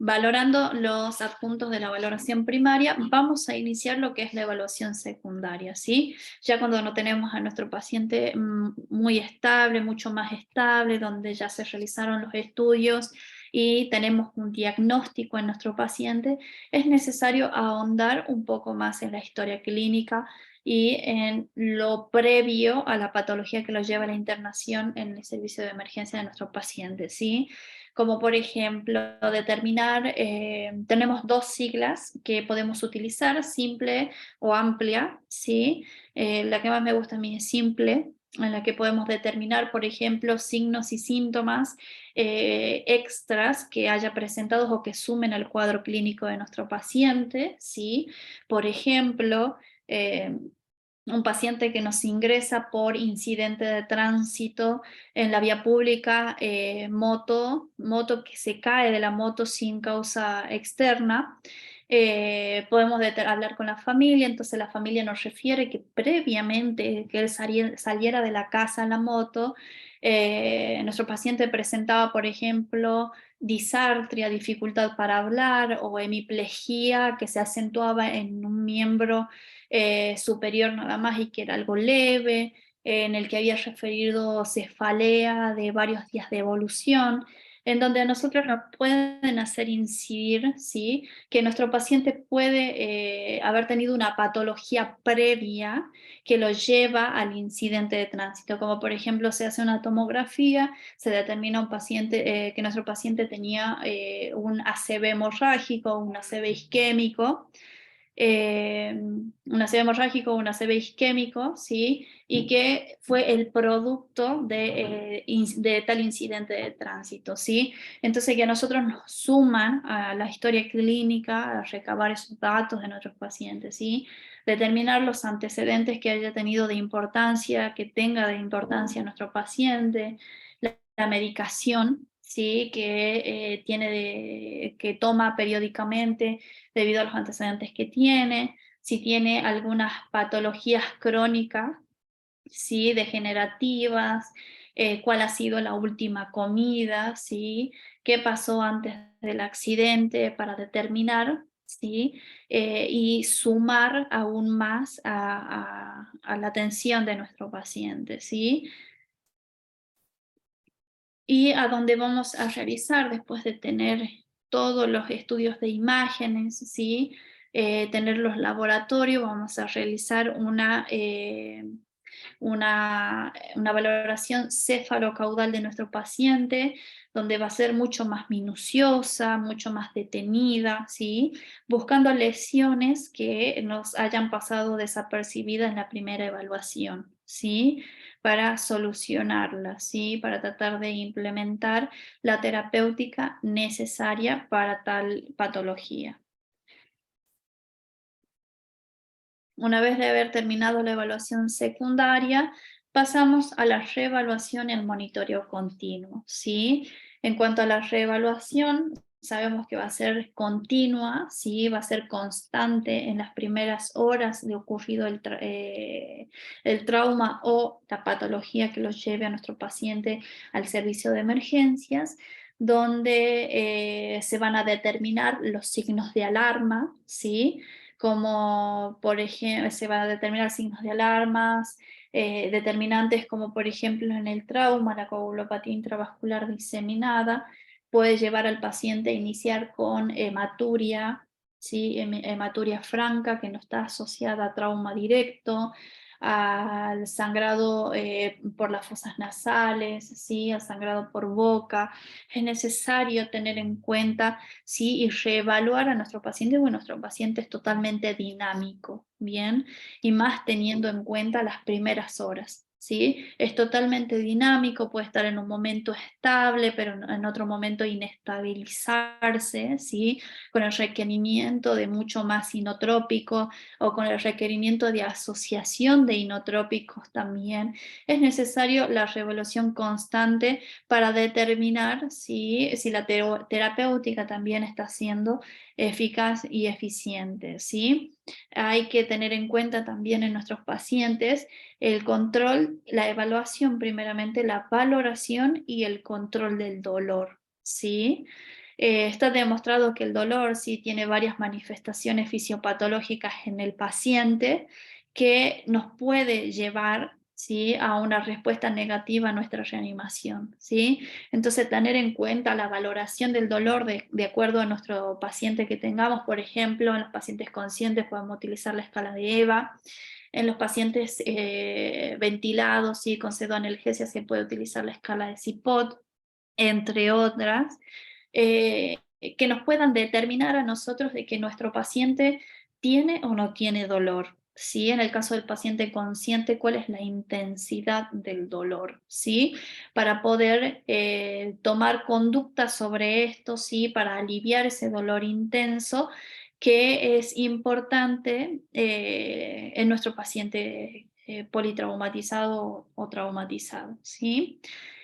Valorando los adjuntos de la valoración primaria, vamos a iniciar lo que es la evaluación secundaria, ¿sí? Ya cuando no tenemos a nuestro paciente muy estable, mucho más estable, donde ya se realizaron los estudios y tenemos un diagnóstico en nuestro paciente, es necesario ahondar un poco más en la historia clínica y en lo previo a la patología que lo lleva a la internación en el servicio de emergencia de nuestro paciente, ¿sí? Como por ejemplo determinar, tenemos dos siglas que podemos utilizar, simple o amplia, ¿sí? La que más me gusta a mí es simple, en la que podemos determinar, por ejemplo, signos y síntomas extras que haya presentado o que sumen al cuadro clínico de nuestro paciente, ¿sí? Por ejemplo, un paciente que nos ingresa por incidente de tránsito en la vía pública, moto que se cae de la moto sin causa externa, podemos hablar con la familia, entonces la familia nos refiere que previamente que él saliera de la casa en la moto, nuestro paciente presentaba, por ejemplo, disartria, dificultad para hablar, o hemiplegia que se acentuaba en un miembro superior nada más y que era algo leve, en el que había referido cefalea de varios días de evolución, en donde a nosotros nos pueden hacer incidir, ¿sí?, que nuestro paciente puede haber tenido una patología previa que lo lleva al incidente de tránsito, como por ejemplo se hace una tomografía, se determina un paciente, que nuestro paciente tenía un ACV hemorrágico, un ACV isquémico, un ACV hemorrágico, un ACV isquémico, ¿sí?, y que fue el producto de tal incidente de tránsito, ¿sí? Entonces que a nosotros nos suman a la historia clínica, a recabar esos datos de nuestros pacientes, ¿sí? Determinar los antecedentes que haya tenido de importancia, que tenga de importancia nuestro paciente, la medicación, ¿sí?, que que toma periódicamente debido a los antecedentes que tiene, si tiene algunas patologías crónicas, ¿sí?, degenerativas, cuál ha sido la última comida, ¿sí?, qué pasó antes del accidente para determinar, ¿sí?, y sumar aún más a la atención de nuestro paciente, ¿sí? Y a donde vamos a realizar, después de tener todos los estudios de imágenes, ¿sí?, tener los laboratorios, vamos a realizar una valoración cefalocaudal de nuestro paciente, donde va a ser mucho más minuciosa, mucho más detenida, ¿sí?, buscando lesiones que nos hayan pasado desapercibidas en la primera evaluación, ¿sí?, para solucionarlas, ¿sí?, para tratar de implementar la terapéutica necesaria para tal patología. Una vez de haber terminado la evaluación secundaria, pasamos a la reevaluación y al monitoreo continuo, ¿sí? En cuanto a la reevaluación, sabemos que va a ser continua, ¿sí?, va a ser constante en las primeras horas de ocurrido el trauma o la patología que lo lleve a nuestro paciente al servicio de emergencias, donde se van a determinar los signos de alarma, ¿sí?, como por ejemplo, se van a determinar signos de alarmas, determinantes como por ejemplo en el trauma, la coagulopatía intravascular diseminada, puede llevar al paciente a iniciar con hematuria, ¿sí?, hematuria franca que no está asociada a trauma directo, al sangrado por las fosas nasales, ¿sí?, al sangrado por boca. Es necesario tener en cuenta, ¿sí?, y reevaluar a nuestro paciente, porque nuestro paciente es totalmente dinámico, ¿bien? Y más teniendo en cuenta las primeras horas, ¿sí? Es totalmente dinámico, puede estar en un momento estable, pero en otro momento inestabilizarse, ¿sí?, con el requerimiento de mucho más inotrópico o con el requerimiento de asociación de inotrópicos también. Es necesario la reevaluación constante para determinar si la terapéutica también está siendo eficaz y eficiente, ¿sí? Hay que tener en cuenta también en nuestros pacientes el control, la evaluación primeramente, la valoración y el control del dolor, ¿sí? Está demostrado que el dolor sí tiene varias manifestaciones fisiopatológicas en el paciente que nos puede llevar, ¿sí? A una respuesta negativa a nuestra reanimación, ¿sí? Entonces tener en cuenta la valoración del dolor de acuerdo a nuestro paciente que tengamos. Por ejemplo, en los pacientes conscientes podemos utilizar la escala de EVA. En los pacientes ventilados, ¿sí? Con pseudoanalgesia se puede utilizar la escala de CIPOT, entre otras, que nos puedan determinar a nosotros de que nuestro paciente tiene o no tiene dolor. ¿Sí? En el caso del paciente consciente, cuál es la intensidad del dolor, ¿sí? Para poder tomar conducta sobre esto, ¿sí? Para aliviar ese dolor intenso que es importante en nuestro paciente politraumatizado o traumatizado, ¿sí?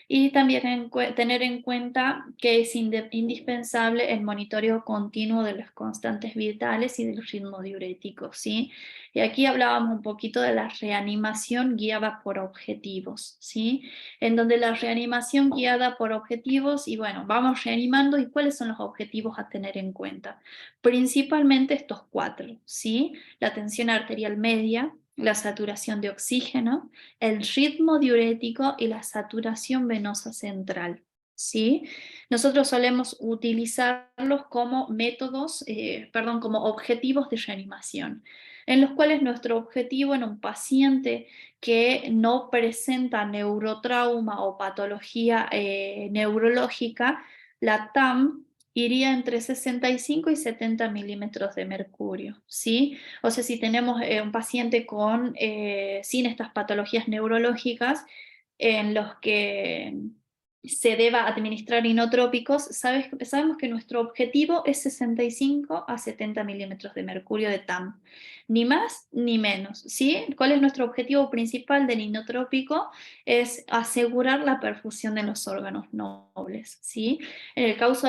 Y también tener en cuenta que es indispensable el monitoreo continuo de las constantes vitales y del ritmo diurético, ¿sí? Y aquí hablábamos un poquito de la reanimación guiada por objetivos, ¿sí? En donde la reanimación guiada por objetivos, y bueno, vamos reanimando, ¿y cuáles son los objetivos a tener en cuenta? Principalmente estos 4, ¿sí? La tensión arterial media, la saturación de oxígeno, el ritmo diurético y la saturación venosa central, ¿sí? Nosotros solemos utilizarlos como métodos, como objetivos de reanimación, en los cuales nuestro objetivo en un paciente que no presenta neurotrauma o patología neurológica, la TAM iría entre 65 y 70 milímetros de mercurio, ¿sí? O sea, si tenemos un paciente sin estas patologías neurológicas en los que se deba administrar inotrópicos, sabemos que nuestro objetivo es 65 a 70 milímetros de mercurio de TAM, ni más ni menos, ¿sí? ¿Cuál es nuestro objetivo principal del inotrópico? Es asegurar la perfusión de los órganos nobles, ¿sí? En el caso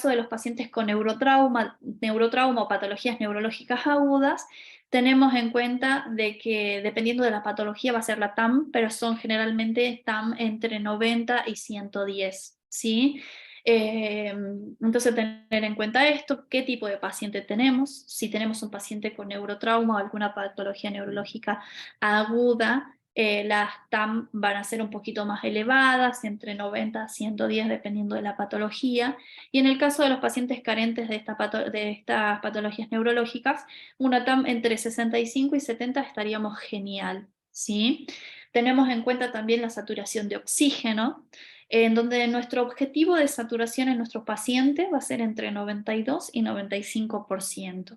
de los pacientes con neurotrauma o patologías neurológicas agudas, tenemos en cuenta de que dependiendo de la patología va a ser la TAM, pero son generalmente TAM entre 90 y 110, ¿sí? Entonces tener en cuenta esto, qué tipo de paciente tenemos, si tenemos un paciente con neurotrauma o alguna patología neurológica aguda, las TAM van a ser un poquito más elevadas, entre 90 a 110 dependiendo de la patología, y en el caso de los pacientes carentes de estas patologías neurológicas, una TAM entre 65 y 70 estaríamos genial, ¿sí? Tenemos en cuenta también la saturación de oxígeno, en donde nuestro objetivo de saturación en nuestro paciente va a ser entre 92 y 95%.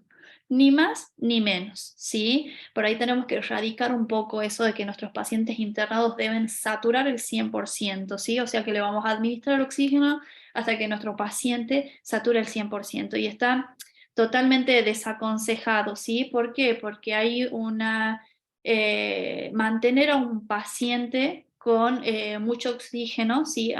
Ni más ni menos, ¿sí? Por ahí tenemos que erradicar un poco eso de que nuestros pacientes internados deben saturar el 100%, ¿sí? O sea que le vamos a administrar oxígeno hasta que nuestro paciente sature el 100%, y está totalmente desaconsejado, ¿sí? ¿Por qué? Porque hay mantener a un paciente con mucho oxígeno, ¿sí?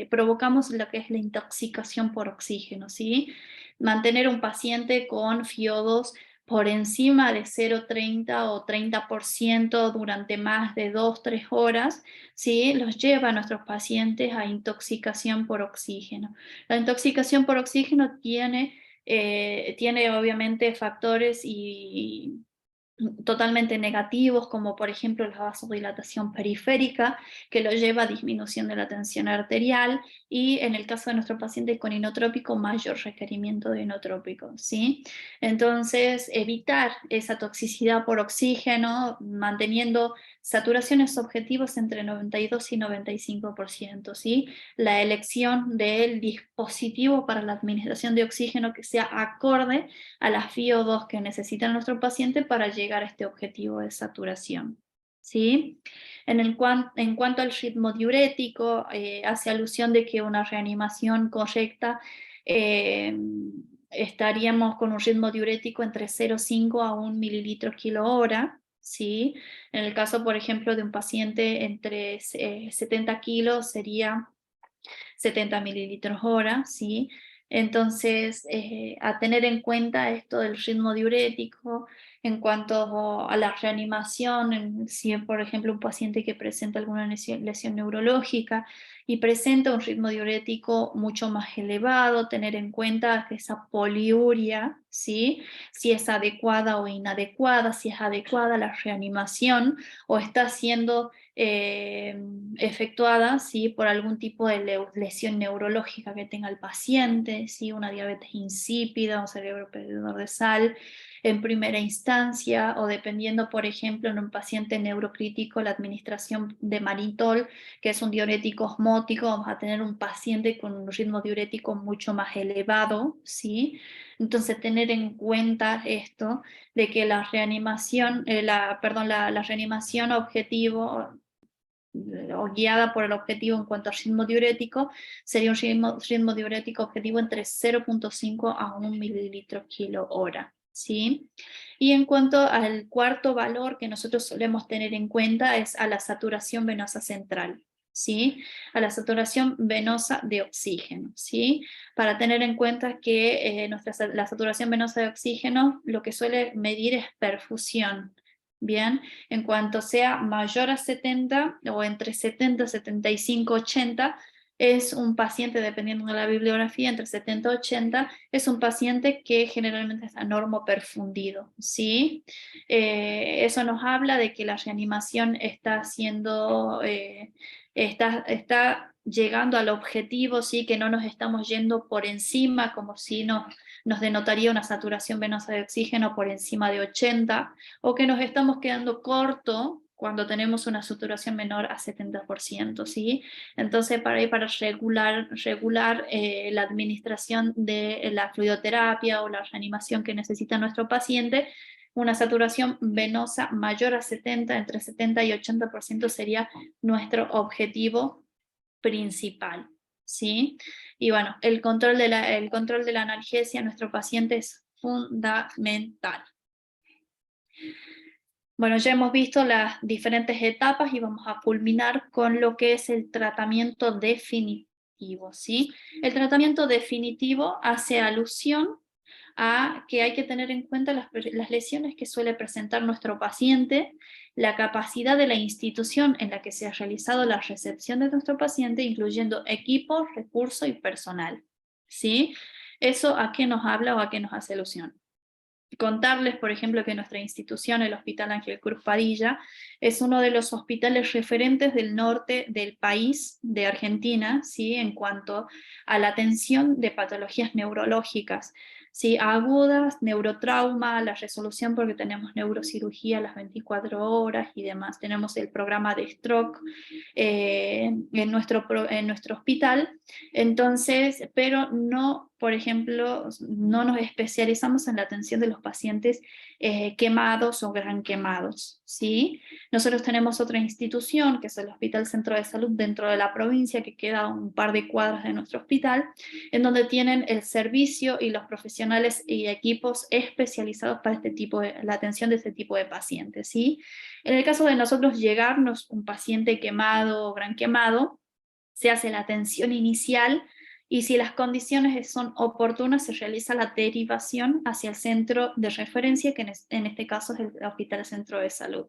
Provocamos lo que es la intoxicación por oxígeno, ¿sí? Mantener un paciente con FiO2 por encima de 0,30 o 30% durante más de 2-3 horas, ¿sí? Los lleva a nuestros pacientes a intoxicación por oxígeno. La intoxicación por oxígeno tiene obviamente factores totalmente negativos, como por ejemplo la vasodilatación periférica, que lo lleva a disminución de la tensión arterial, y en el caso de nuestro paciente con inotrópico, mayor requerimiento de inotrópico, ¿sí? Entonces, evitar esa toxicidad por oxígeno, manteniendo saturaciones objetivos entre 92 y 95%, ¿sí? La elección del dispositivo para la administración de oxígeno que sea acorde a la FiO2 que necesita nuestro paciente para llegar a este objetivo de saturación, ¿sí? En cuanto al ritmo diurético, hace alusión de que una reanimación correcta estaríamos con un ritmo diurético entre 0,5 a 1 mililitro kilo hora, ¿sí? En el caso, por ejemplo, de un paciente entre 70 kilos sería 70 mililitros hora, ¿sí? Entonces, a tener en cuenta esto del ritmo diurético. En cuanto a la reanimación, si por ejemplo un paciente que presenta alguna lesión neurológica y presenta un ritmo diurético mucho más elevado, tener en cuenta que esa poliuria, ¿sí? Si es adecuada o inadecuada, si es adecuada la reanimación o está siendo efectuada, ¿sí? Por algún tipo de lesión neurológica que tenga el paciente, ¿sí? Una diabetes insípida, un cerebro perdedor de sal, en primera instancia, o dependiendo, por ejemplo, en un paciente neurocrítico, la administración de mannitol, que es un diurético osmótico, vamos a tener un paciente con un ritmo diurético mucho más elevado, ¿sí? Entonces, tener en cuenta esto, de que la reanimación, la reanimación objetivo, o guiada por el objetivo en cuanto al ritmo diurético, sería un ritmo diurético objetivo entre 0.5 a 1 mililitro kilo hora. ¿Sí? Y en cuanto al cuarto valor que nosotros solemos tener en cuenta es a la saturación venosa central, ¿sí? A la saturación venosa de oxígeno, ¿sí? Para tener en cuenta que la saturación venosa de oxígeno lo que suele medir es perfusión, ¿bien? En cuanto sea mayor a 70 o entre 70, 75, 80, es un paciente, dependiendo de la bibliografía, entre 70 y 80, es un paciente que generalmente está normoperfundido, ¿sí? Eso nos habla de que la reanimación está haciendo, está llegando al objetivo, ¿sí? Que no nos estamos yendo por encima, como si nos denotaría una saturación venosa de oxígeno por encima de 80, o que nos estamos quedando corto cuando tenemos una saturación menor a 70%, ¿sí? Entonces, para regular la administración de la fluidoterapia o la reanimación que necesita nuestro paciente, una saturación venosa mayor a 70, entre 70 y 80% sería nuestro objetivo principal, ¿sí? Y bueno, el control de la analgesia en nuestro paciente es fundamental. Bueno, ya hemos visto las diferentes etapas y vamos a culminar con lo que es el tratamiento definitivo, ¿sí? El tratamiento definitivo hace alusión a que hay que tener en cuenta las lesiones que suele presentar nuestro paciente, la capacidad de la institución en la que se ha realizado la recepción de nuestro paciente, incluyendo equipo, recurso y personal, ¿sí? ¿Eso a qué nos habla o a qué nos hace alusión? Contarles, por ejemplo, que nuestra institución, el Hospital Ángel Cruz Padilla, es uno de los hospitales referentes del norte del país, de Argentina, ¿sí? En cuanto a la atención de patologías neurológicas, ¿sí? Agudas, neurotrauma, la resolución porque tenemos neurocirugía a las 24 horas y demás. Tenemos el programa de stroke en nuestro hospital, entonces, pero no, por ejemplo, no nos especializamos en la atención de los pacientes quemados o gran quemados, ¿sí? Nosotros tenemos otra institución, que es el Hospital Centro de Salud dentro de la provincia, que queda a un par de cuadras de nuestro hospital, en donde tienen el servicio y los profesionales y equipos especializados para la atención de este tipo de pacientes, ¿sí? En el caso de nosotros llegarnos un paciente quemado o gran quemado, se hace la atención inicial y si las condiciones son oportunas se realiza la derivación hacia el centro de referencia, que en este caso es el Hospital Centro de Salud.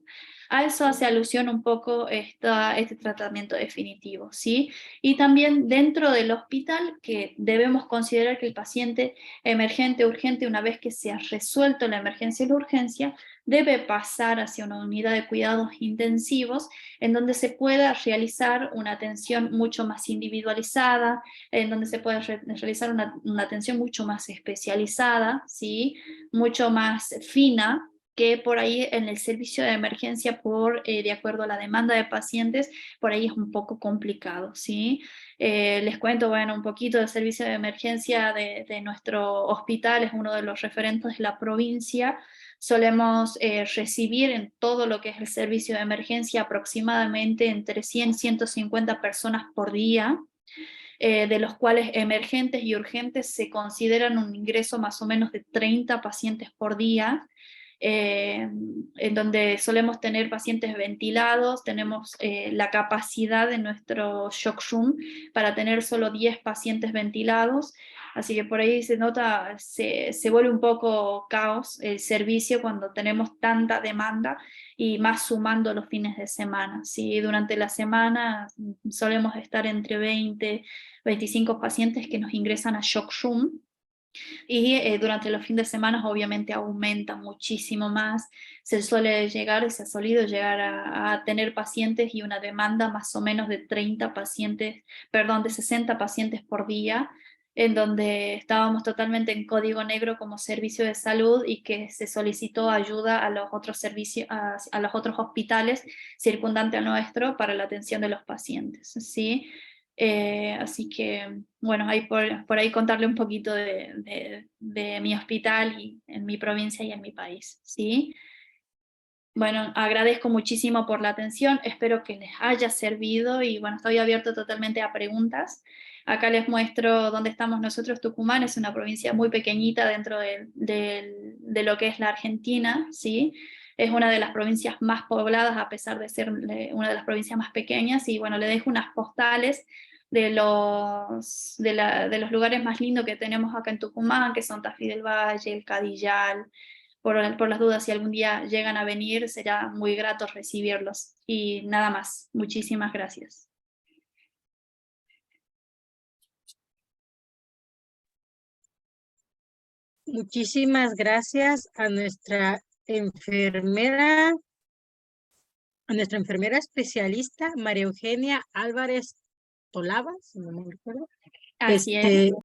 A eso hace alusión un poco este tratamiento definitivo, ¿sí? Y también dentro del hospital, que debemos considerar que el paciente emergente, urgente, una vez que se ha resuelto la emergencia y la urgencia, debe pasar hacia una unidad de cuidados intensivos en donde se pueda realizar una atención mucho más individualizada, en donde se pueda realizar una atención mucho más especializada, ¿sí? Mucho más fina, que por ahí en el servicio de emergencia, de acuerdo a la demanda de pacientes, por ahí es un poco complicado, ¿sí? Les cuento, bueno, un poquito del servicio de emergencia de nuestro hospital, es uno de los referentes de la provincia. Solemos recibir en todo lo que es el servicio de emergencia aproximadamente entre 100 y 150 personas por día, de los cuales emergentes y urgentes se consideran un ingreso más o menos de 30 pacientes por día, en donde solemos tener pacientes ventilados, tenemos la capacidad de nuestro shock room para tener solo 10 pacientes ventilados, así que por ahí se nota, se vuelve un poco caos el servicio cuando tenemos tanta demanda y más sumando los fines de semana, ¿sí? Durante la semana solemos estar entre 20, 25 pacientes que nos ingresan a shock room, Y durante los fines de semana obviamente aumenta muchísimo más, se ha solido llegar a tener pacientes y una demanda más o menos de 60 pacientes por día, en donde estábamos totalmente en código negro como servicio de salud y que se solicitó ayuda a los otros servicios, a los otros hospitales circundantes al nuestro para la atención de los pacientes, ¿sí? Así que, bueno, ahí por ahí contarle un poquito de mi hospital y en mi provincia y en mi país, ¿sí? Bueno, agradezco muchísimo por la atención, espero que les haya servido y bueno, estoy abierto totalmente a preguntas. Acá les muestro dónde estamos nosotros. Tucumán es una provincia muy pequeñita dentro de lo que es la Argentina, ¿sí? Es una de las provincias más pobladas a pesar de ser una de las provincias más pequeñas y bueno, le dejo unas postales de los lugares más lindos que tenemos acá en Tucumán, que son Tafí del Valle, el Cadillal. Por las dudas, si algún día llegan a venir, será muy grato recibirlos. Y nada más, muchísimas gracias. Muchísimas gracias a nuestra enfermera especialista, María Eugenia Álvarez Tolaba, si no me recuerdo. Así es.